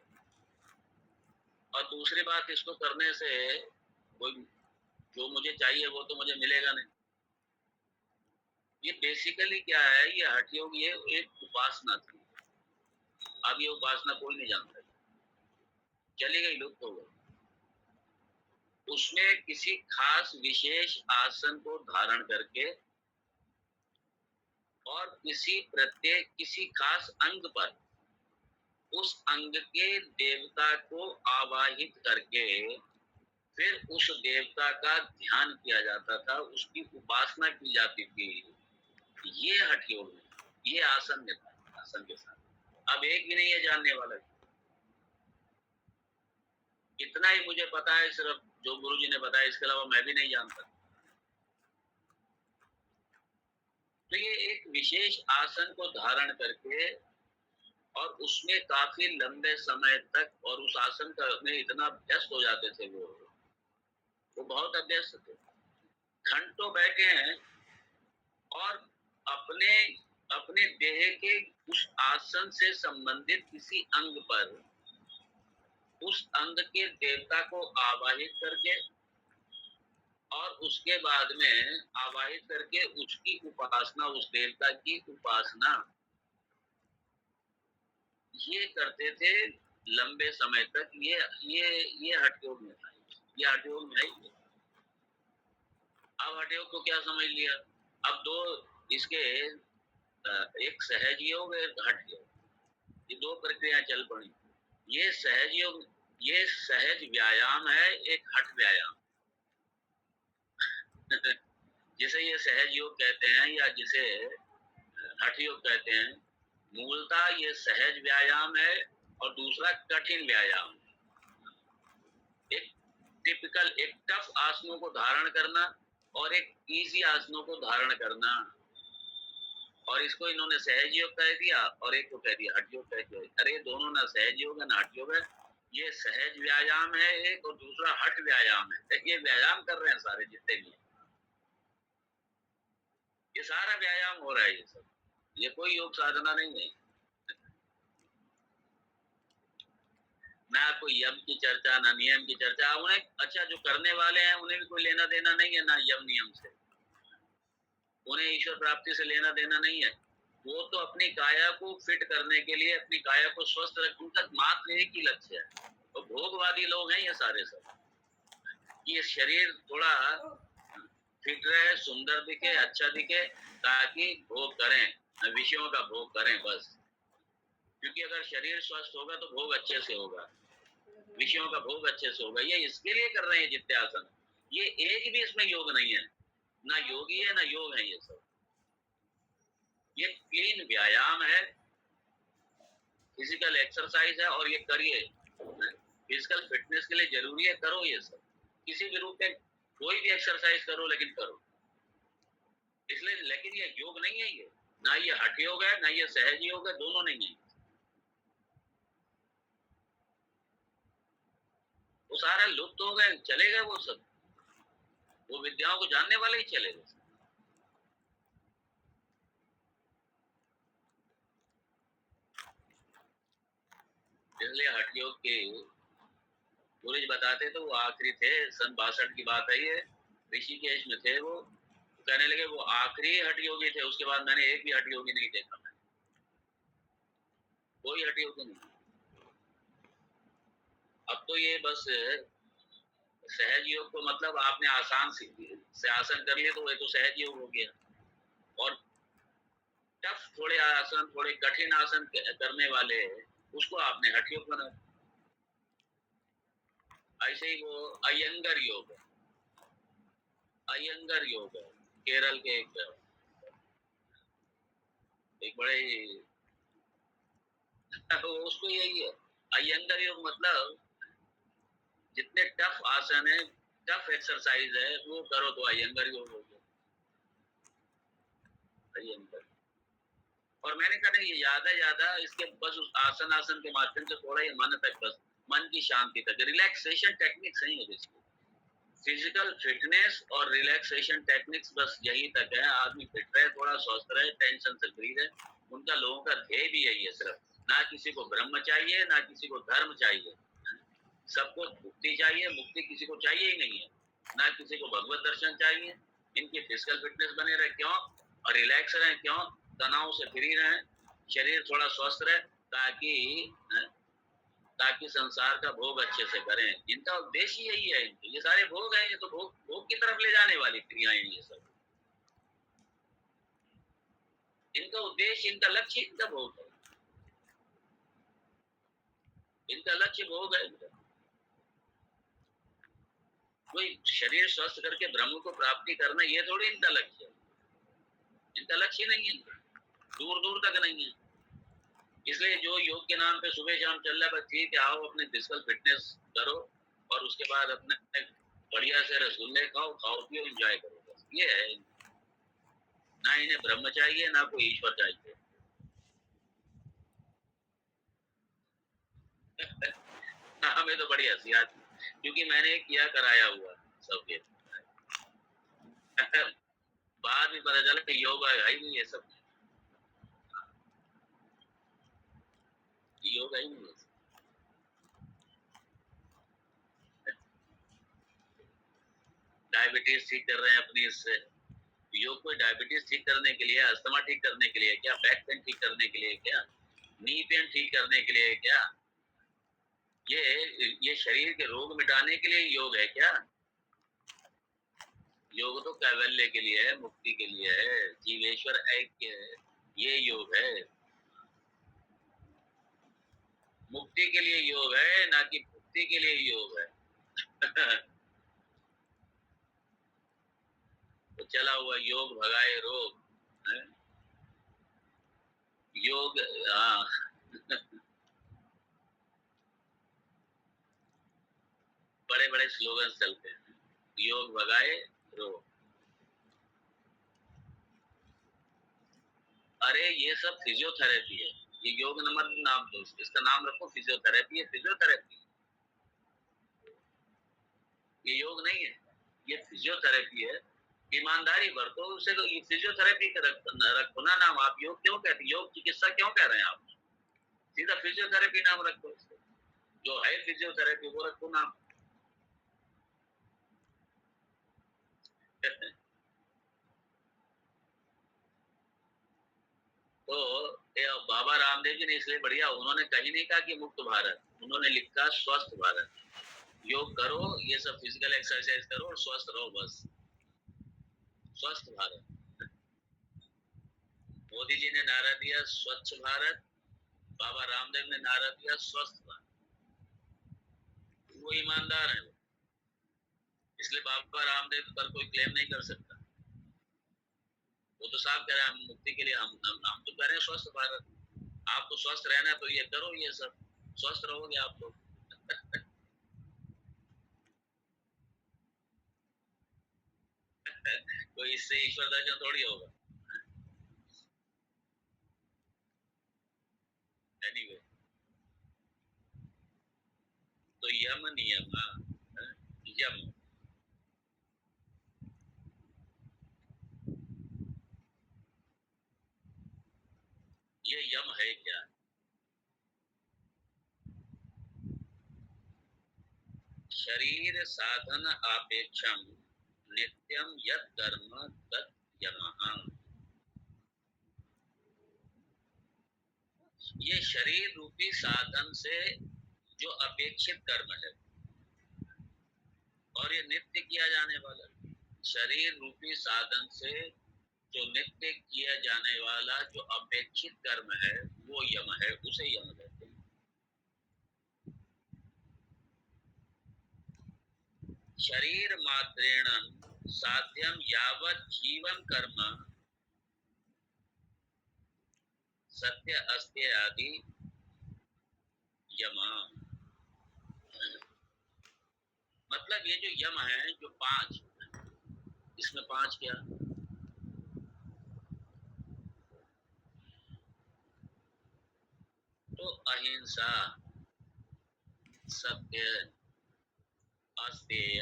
और दूसरी बात, इसको करने से कोई जो मुझे चाहिए वो तो मुझे मिलेगा नहीं। ये बेसिकली क्या है, ये हठयोग, ये एक उपासना थी। अब ये उपासना कोई नहीं जानता, चली गई, लुप्त हो गई। उसमें किसी खास विशेष आसन को धारण करके और किसी खास अंग पर उस अंग के देवता को आवाहित करके फिर उस देवता का ध्यान किया जाता था, उसकी उपासना की जाती थी। ये हठयोग में, ये आसन में था, आसन के साथ। अब एक भी नहीं है जानने वाला। इतना ही मुझे पता है, सिर्फ जो गुरुजी ने बताया, इसके अलावा मैं भी नहीं जानता। तो ये एक विशेष आसन को धारण करके और उसमें काफी लंबे समय तक, और उस आसन का में इतना व्यस्त हो जाते थे वो बहुत अभ्यस्त थे, घंटों बैठे हैं, और अपने अपने देह के उस आसन से संबंधित किसी अंग पर उस अंग के देवता को आवाहित करके और उसके बाद में आवाहित करके उसकी उपासना, उस देवता की उपासना, ये करते थे लंबे समय तक। ये हठयोग में था, ये हठयोग में है। अब हठयोग को क्या समझ लिया, अब दो इसके, एक सहज योग, एक हठ योग, ये दो प्रक्रिया चल पड़ी। ये सहज योग, ये सहज व्यायाम है, एक हठ व्यायाम। जिसे ये सहज योग कहते हैं या जिसे हठ योग कहते हैं, मूलतः ये सहज व्यायाम है, और दूसरा कठिन व्यायाम। एक टिपिकल, एक टफ आसनों को धारण करना और एक इजी आसनों को धारण करना, और इसको इन्होंने सहज योग कह दिया और एक को कह दिया हठ योग कह दिया। अरे दोनों ना सहज योग है ना हठ योग है, ये सहज व्यायाम है एक, और दूसरा हठ व्यायाम है। ये व्यायाम कर रहे हैं सारे जितने भी, ये सारा व्यायाम हो रहा है, ये सब, ये कोई योग साधना नहीं है। ना कोई यम की चर्चा, ना नियम की चर्चा। उन्हें, अच्छा, जो करने वाले हैं उन्हें भी कोई लेना देना नहीं है ना यम नियम से, उन्हें ईश्वर प्राप्ति से लेना देना नहीं है। वो तो अपनी काया को फिट करने के लिए, अपनी काया को स्वस्थ रखने का मात्र एक ही लक्ष्य है। तो भोगवादी लोग हैं ये सारे सब, ये शरीर थोड़ा फिट रहे, सुंदर दिखे, अच्छा दिखे, ताकि भोग करें, विषयों का भोग करें बस। क्योंकि अगर शरीर स्वस्थ होगा तो भोग अच्छे से होगा, विषयों का भोग अच्छे से होगा। ये इसके लिए कर रहे हैं जित्यासन। ये एक भी इसमें योग नहीं है, ना योगी है ना योग है। ये सब ये क्लीन व्यायाम है, फिजिकल एक्सरसाइज है, और ये करिए। फिजिकल फिटनेस के लिए जरूरी है, करो ये सब। किसी भी रूप में कोई भी एक्सरसाइज करो, लेकिन करो। इसलिए, लेकिन ये योग नहीं है, ये ना ये हठ योग है, ना ये सहज योग है, दोनों नहीं है। वो सारा लुप्त हो गए, चले गए वो सब। वो विद्याओं को जानने वाले ही चले गए। इसलिए हठ योग के गुरुजी बताते तो वो आखिरी थे, सन 62 की बात है ये, ऋषिकेश में थे वो। कहने लगे वो आखिरी हठ योगी थे, उसके बाद मैंने एक भी हठ योगी नहीं देखा। मैं कोई हठ योगी नहीं। अब तो ये बस सहज योग को मतलब आपने आसान से आसन कर लिए तो वो तो सहज योग हो गया। और टफ थोड़े आसन, थोड़े कठिन आसन करने वाले, उसको आपने हठ योग बना। ऐसे ही वो अयंगर योग है, अयंगर योग है, केरल के एक बड़े उसको यही है अयंगर योग, मतलब जितने टफ आसन है, टफ एक्सरसाइज है, वो करो तो अयंगर योग हो गया। अयंगर। और मैंने कहा नहीं, ये ज्यादा इसके बस उस आसन के माध्यम से थोड़ा ही मन तक, बस मन की शांति तक, रिलैक्सेशन टेक्निक्स नहीं है इसको। फिजिकल फिटनेस और रिलैक्सेशन टेक्निक्स बस यही तक है। आदमी फिट रहे, थोड़ा स्वस्थ रहे, टेंशन से फ्री रहे। उनका लोगों का ध्येय भी यही है सिर्फ। ना किसी को ब्रह्म चाहिए, ना किसी को धर्म चाहिए, सबको मुक्ति चाहिए। मुक्ति किसी को चाहिए ही नहीं है। ना किसी को भगवत दर्शन चाहिए। इनकी फिजिकल फिटनेस बने रहे, क्यों? और रिलैक्स रहे, क्यों? तनाव से फ्री रहे, शरीर थोड़ा स्वस्थ रहे, ताकि ताकि संसार का भोग अच्छे से करें। इनका उद्देश्य यही है। इनके ये सारे भोग हैं, ये तो भोग भोग की तरफ ले जाने वाली क्रियाएं ये सब। इनका उद्देश्य, इनका लक्ष्य, इनका भोग है। इनका लक्ष्य भोग है इनका। कोई शरीर स्वस्थ करके ब्रह्म को प्राप्ति करना, ये थोड़ी इनका लक्ष्य है। इनका लक्ष्य नहीं है, दूर दूर तक नहीं है। इसलिए जो योग के नाम पे सुबह शाम चल रहा है, बस ठीक है, आओ अपने फिजिकल फिटनेस करो, और उसके बाद अपने बढ़िया से रसगुल्ले खाओ, खाओ पियो, एंजॉय करो, बस ये है। ना इन्हें ब्रह्म चाहिए, ना कोई ईश्वर चाहिए। हमें तो बड़ी हंसी आती, क्योंकि मैंने किया कराया हुआ सबके। बाद में पता चला कि योग है ही नहीं ये सब। योग है ही नहीं। डायबिटीज ठीक कर रहे हैं अपनी इससे। योग को डायबिटीज ठीक करने के लिए, अस्थमा ठीक करने के लिए क्या, बैक पेन ठीक करने के लिए क्या, नी पेन ठीक करने के लिए क्या, ये शरीर के रोग मिटाने के लिए योग है क्या? योग तो कैवल्य के लिए है, मुक्ति के लिए है, जीवेश्वर ऐक्य है, ये योग है। मुक्ति के लिए योग है, ना कि मुक्ति के लिए योग है। तो चला हुआ योग भगाए रोग है? योग, हाँ। बड़े बड़े स्लोगन चलते हैं, योग भगाए रोग। अरे ये सब फिजियोथेरेपी है। ये योग नंबर नाम दो, इसका नाम रखो फिजियोथेरेपी है। फिजियोथेरेपी, ये योग नहीं है, ये फिजियोथेरेपी है। ईमानदारी बरतो उसे, तो ये फिजियोथेरेपी का रखो ना नाम। आप योग क्यों कहते, योग चिकित्सा क्यों कह रहे हैं आप? सीधा फिजियोथेरेपी नाम रखो इसको। जो है फिजियोथेरेपी वो रखो नाम। तो बाबा रामदेव जी ने इसलिए बढ़िया, उन्होंने कहीं नहीं कहा कि मुक्त भारत, उन्होंने लिखा स्वस्थ भारत। योग करो, ये सब फिजिकल एक्सरसाइज करो और स्वस्थ रहो, बस स्वस्थ भारत। मोदी जी ने नारा दिया स्वच्छ भारत, बाबा रामदेव ने नारा दिया स्वस्थ भारत। वो ईमानदार है, इसलिए बाबा रामदेव पर कोई क्लेम नहीं कर सकता। वो तो साफ कह रहे हैं हम मुक्ति के लिए, हम तो कह रहे हैं स्वस्थ भारत। आपको स्वस्थ रहना है तो ये करो, ये सब स्वस्थ रहोगे आप लोग। कोई इससे ईश्वर दर्शन थोड़ी होगा। एनीवे, तो यम नियम, यम, ये यम है क्या? शरीर साधन अपेक्षम नित्यम यत् कर्म तत् यमः। ये शरीर रूपी साधन से जो अपेक्षित कर्म है और ये नित्य किया जाने वाला, शरीर रूपी साधन से जो नित्य किया जाने वाला जो अपेक्षित कर्म है वो यम है, उसे यम कहते हैं। शरीर मात्रेण साध्यम यावत जीवन कर्म सत्य अस्त्य आदि यम। मतलब ये जो यम है, जो पांच, इसमें पांच क्या? तो अहिंसा, सत्य, अस्तेय,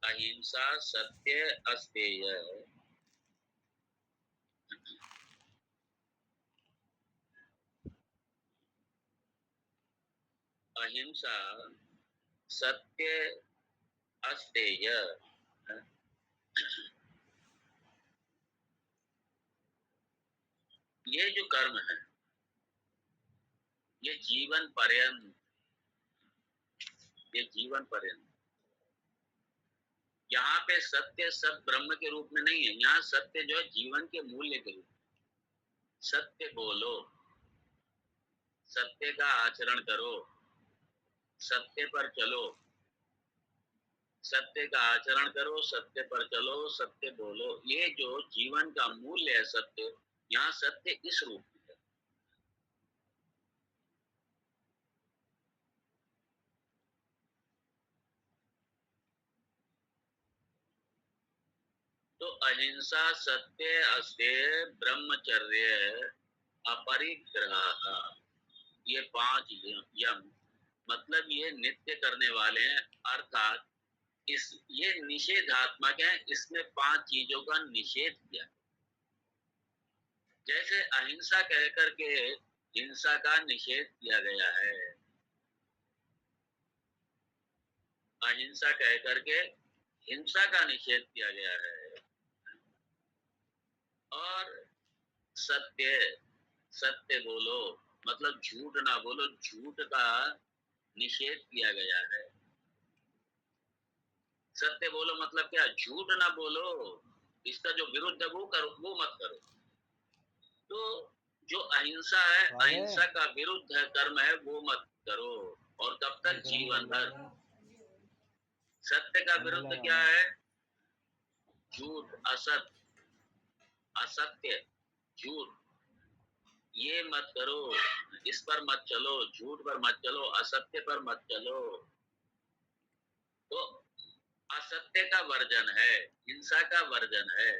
अहिंसा, सत्य, अस्तेय, अहिंसा, सत्य, अस्तेय, ये जो कर्म है ये जीवन पर्यंत, ये जीवन पर्यंत। यहाँ पे सत्य सब ब्रह्म के रूप में नहीं है, यहाँ सत्य जो है जीवन के मूल्य के रूप में। सत्य बोलो, सत्य का आचरण करो, सत्य पर चलो, सत्य का आचरण करो, सत्य पर चलो, सत्य बोलो, ये जो जीवन का मूल्य है सत्य, यहाँ सत्य इस रूप में है। तो अहिंसा, सत्य, अस्तेय, ब्रह्मचर्य, अपरिग्रह, ये पांच यम, मतलब ये नित्य करने वाले हैं, अर्थात इस ये निषेधात्मक है, इसमें पांच चीजों का निषेध किया। जैसे अहिंसा कह करके हिंसा का निषेध किया गया है, अहिंसा कह करके हिंसा का निषेध किया गया है, और सत्य, सत्य बोलो मतलब झूठ ना बोलो, झूठ का निषेध किया गया है। सत्य बोलो मतलब क्या? झूठ ना बोलो, इसका जो विरुद्ध है वो करो, वो मत करो। तो जो अहिंसा है, अहिंसा का विरुद्ध है कर्म है, वो मत करो। और कब तक? जीवन भर। सत्य का विरुद्ध क्या है? झूठ, असत, असत्य, झूठ, ये मत करो, इस पर मत चलो, झूठ पर मत चलो, असत्य पर मत चलो। तो असत्य का वर्जन है, हिंसा का वर्जन है,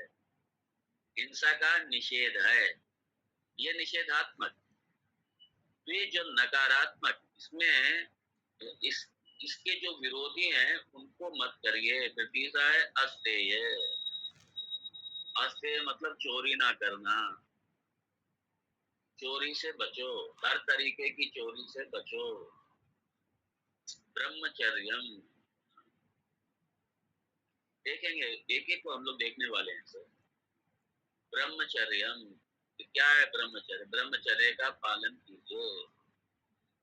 हिंसा का निषेध है, ये निषेधात्मक। तो ये जो नकारात्मक, इसमें इसके जो विरोधी हैं उनको मत करिए। फिर तीसरा है अस्तेय, अस्तेय मतलब चोरी ना करना, चोरी से बचो, हर तरीके की चोरी से बचो। ब्रह्मचर्यम, देखेंगे एक एक को हम लोग देखने वाले हैं सर। ब्रह्मचर्यम, तो क्या है ब्रह्मचर्य? ब्रह्मचर्य का पालन कीजिए।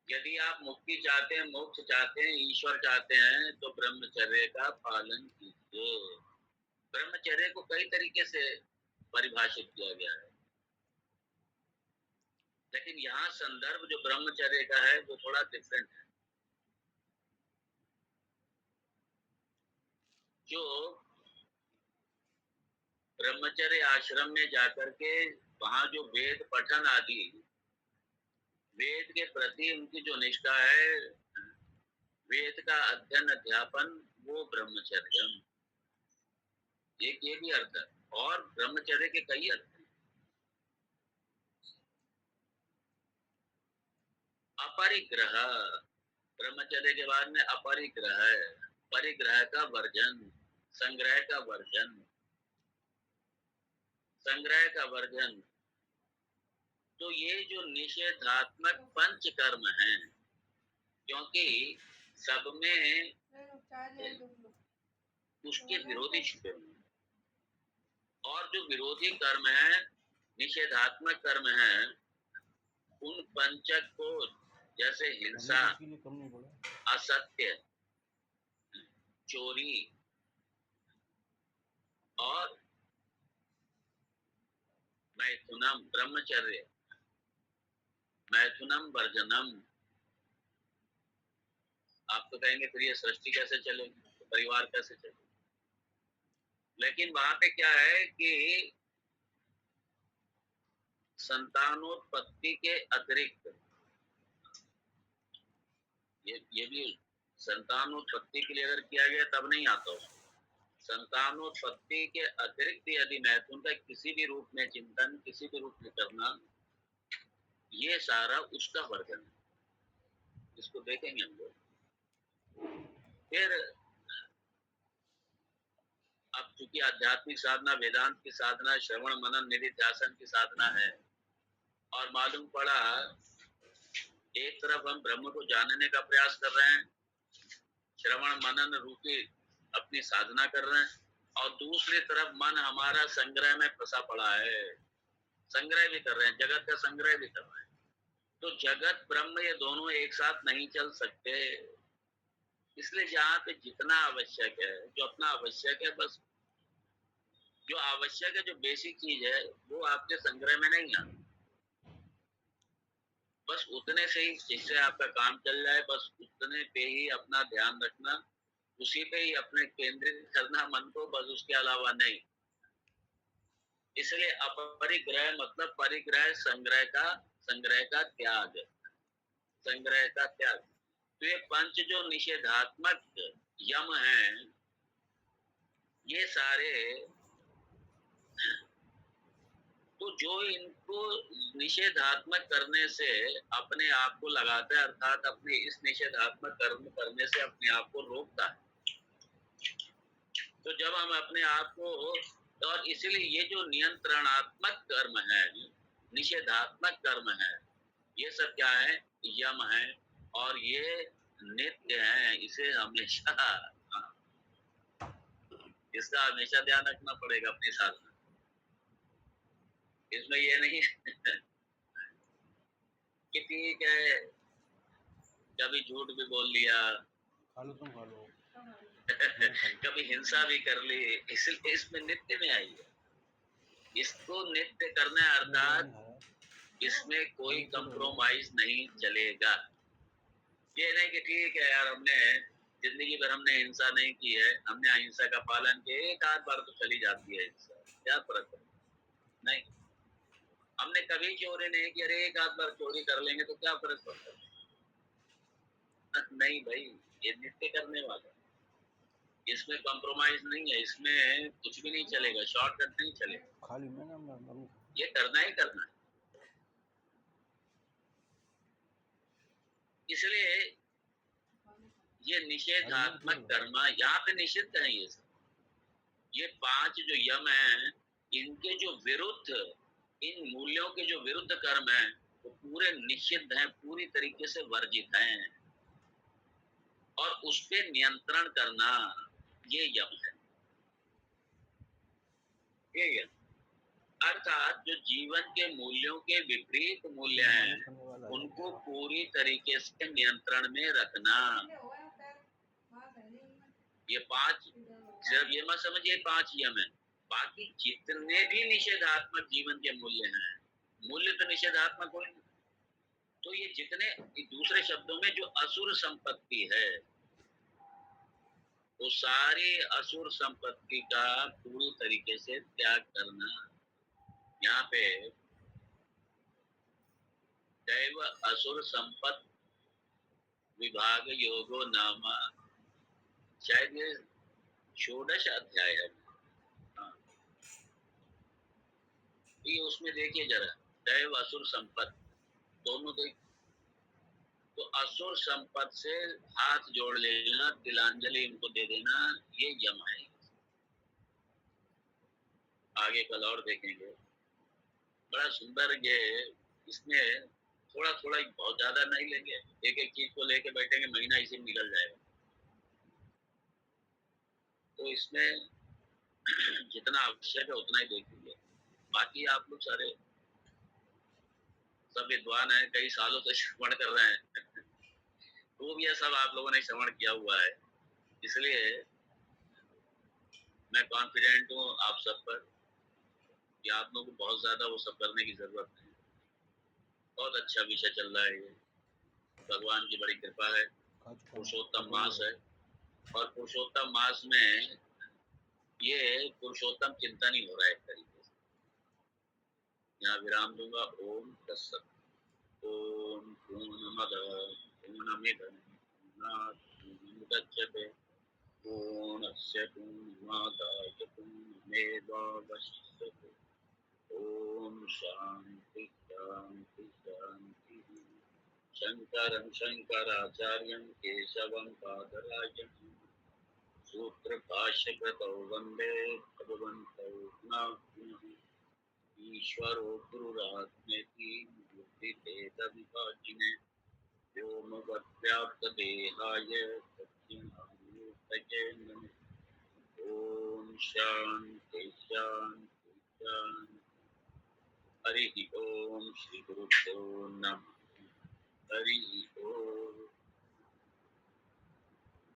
यदि आप मुक्ति चाहते हैं, मोक्ष चाहते हैं, ईश्वर चाहते हैं, तो ब्रह्मचर्य का पालन कीजिए। ब्रह्मचर्य को कई तरीके से परिभाषित किया गया है, लेकिन यहाँ संदर्भ जो ब्रह्मचर्य का है वो थोड़ा डिफरेंट है। जो ब्रह्मचर्य आश्रम में जाकर के वहां जो वेद पठन आदि, वेद के प्रति उनकी जो निष्ठा है, वेद का अध्ययन अध्यापन, वो ब्रह्मचर्य। एक ये भी अर्थ है, और ब्रह्मचर्य के कई अर्थ हैं। अपरिग्रह, ब्रह्मचर्य के बाद में अपरिग्रह है। परिग्रह का वर्जन, संग्रह का वर्जन, संग्रह का वर्जन। तो ये जो निषेधात्मक पंच कर्म है, क्योंकि सब में उसके विरोधी छुपे हुए हैं, और जो विरोधी कर्म है, निषेधात्मक कर्म है, उन पंचक को, जैसे हिंसा, असत्य, चोरी और मैथुनम, ब्रह्मचर्य, मैथुनम वर्जनम। आप तो कहेंगे फिर ये सृष्टि कैसे चलेगी, तो परिवार कैसे चलेगा? लेकिन वहां पे क्या है कि संतानोत्पत्ति के अतिरिक्त, ये भी संतानोत्पत्ति के लिए अगर किया गया तब नहीं आता उसको। संतानोत्पत्ति के अतिरिक्त यदि मैथुन का किसी भी रूप में चिंतन, किसी भी रूप में करना, ये सारा उसका वर्जन है। इसको देखेंगे हम लोग। फिर अब चूंकि आध्यात्मिक साधना, वेदांत की साधना, श्रवण मनन निधिध्यासन की साधना है, और मालूम पड़ा एक तरफ हम ब्रह्म को जानने का प्रयास कर रहे हैं, श्रवण मनन रूपी अपनी साधना कर रहे हैं, और दूसरी तरफ मन हमारा संग्रह में फंसा पड़ा है, संग्रह भी कर रहे हैं, जगत का संग्रह भी कर रहे हैं। तो जगत ब्रह्म ये दोनों एक साथ नहीं चल सकते। इसलिए जहाँ पे जितना आवश्यक है, जो अपना आवश्यक है, बस जो आवश्यक है, जो बेसिक चीज है, वो आपके संग्रह में नहीं आती। बस उतने से ही जिससे आपका काम चल जाए, बस उतने पे ही अपना ध्यान रखना, उसी पे ही अपने केंद्रित करना मन को, बस उसके अलावा नहीं। इसलिए अपरिग्रह मतलब परिग्रह, संग्रह का त्याग, संग्रह का त्याग। तो ये पंच जो निषेधात्मक यम हैं, ये सारे, तो जो इनको निषेधात्मक करने से अपने आप को लगाता है, अर्थात अपने इस निषेधात्मक कर्म करने से अपने आप को रोकता है। तो जब हम अपने आप को, और इसलिए ये जो नियंत्रणात्मक कर्म है, निषेधात्मक कर्म है, ये सब क्या है? यम है, और ये नित्य है। इसे हमेशा, इसका हमेशा ध्यान रखना पड़ेगा अपने साथ में। इसमें ये नहीं कि ठीक है कभी झूठ भी बोल लिया, खा लो, तुम खा लो। कभी हिंसा भी कर ली, इसलिए इसमें नित्य में आई है। इसको नित्य करना है, अर्थात इसमें कोई कंप्रोमाइज नहीं चलेगा। ये नहीं कि ठीक है यार, हमने जिंदगी भर हमने हिंसा नहीं की है, हमने अहिंसा का पालन किया, एक आध बार तो चली जाती है हिंसा, क्या फर्क पड़ता? नहीं, हमने कभी चोरी नहीं की, अरे एक आध बार चोरी कर लेंगे तो क्या फर्क पड़ता है? नहीं भाई, ये नित्य करने वाला, इसमें कॉम्प्रोमाइज नहीं है, इसमें कुछ भी नहीं चलेगा, शॉर्टकट नहीं चलेगा, खाली मैं ये करना ही करना है। इसलिए ये निषेधात्मक कर्म यहाँ पे निषिद्ध है। ये पांच जो यम हैं, इनके जो विरुद्ध, इन मूल्यों के जो विरुद्ध कर्म हैं, वो पूरे निषिद्ध हैं, पूरी तरीके से वर्जित हैं, और उस पे नियंत्रण करना, ये यम है, ये यम। अर्थात जो जीवन के मूल्यों के विपरीत मूल्य हैं करने वाला है। उनको पूरी तरीके से नियंत्रण में रखना। ये 5, सिर्फ ये मत समझिए 5 नियम है, बाकी जितने भी निषेधात्मक जीवन के मूल्य हैं, मूल्य तो निषेधात्मक हो, तो ये जितने, दूसरे शब्दों में जो असुर संपत्ति है, वो सारी असुर संपत्ति का पूरी तरीके से त्याग करना। यहाँ पे दैव असुर संपत्ति विभाग योगो नामा, शायद ये 16 अध्याय है। हाँ, ये उसमें देखिए जरा, दैव असुर संपत्ति दोनों देख। तो असुर संपत्ति से हाथ जोड़ लेना, तिलांजलि इनको दे देना, ये यम है। आगे कल और देखेंगे, बड़ा सुंदर ये, इसमें थोड़ा थोड़ा, बहुत ज्यादा नहीं लेंगे, एक एक चीज को लेके बैठेंगे, महीना इसी में निकल जाएगा। तो इसमें जितना आवश्यक है उतना ही देखेंगे। बाकी आप लोग सारे सब विद्वान हैं, कई सालों से श्रवण कर रहे हैं तो भी यह सब आप लोगों ने श्रवण किया हुआ है, इसलिए मैं कॉन्फिडेंट हूँ आप सब पर कि आप लोगों को बहुत ज्यादा वो सब करने की जरूरत नहीं। बहुत अच्छा विषय चल रहा है ये, भगवान की बड़ी कृपा है। पुरुषोत्तम मास है, और पुरुषोत्तम मास में ये पुरुषोत्तम चिंतन ही हो रहा है एक तरीके से। यहाँ विराम दूंगा। ओम तत्सत। ओम पूर्णमद पूर्णमिदं पूर्णात् पूर्णमुदच्यते पूर्णस्य पूर्णमादाय पूर्णमेवावशिष्यते। ओम शांति शांति शांति। शंकरं शंकराचार्यं केशवं बादरायणं सूत्र भाष्य कृतौ वंदे भगवन्तौ पुनः पुनः। ईश्वरो गुरुरात्मेति मूर्तिभेदविभागिने व्योमवद्व्याप्तदेहाय दक्षिणामूर्तये नमः। ओम शांति शांति शांति। हरि ओम। श्री गुरुभ्यो नमः। हरि ओम।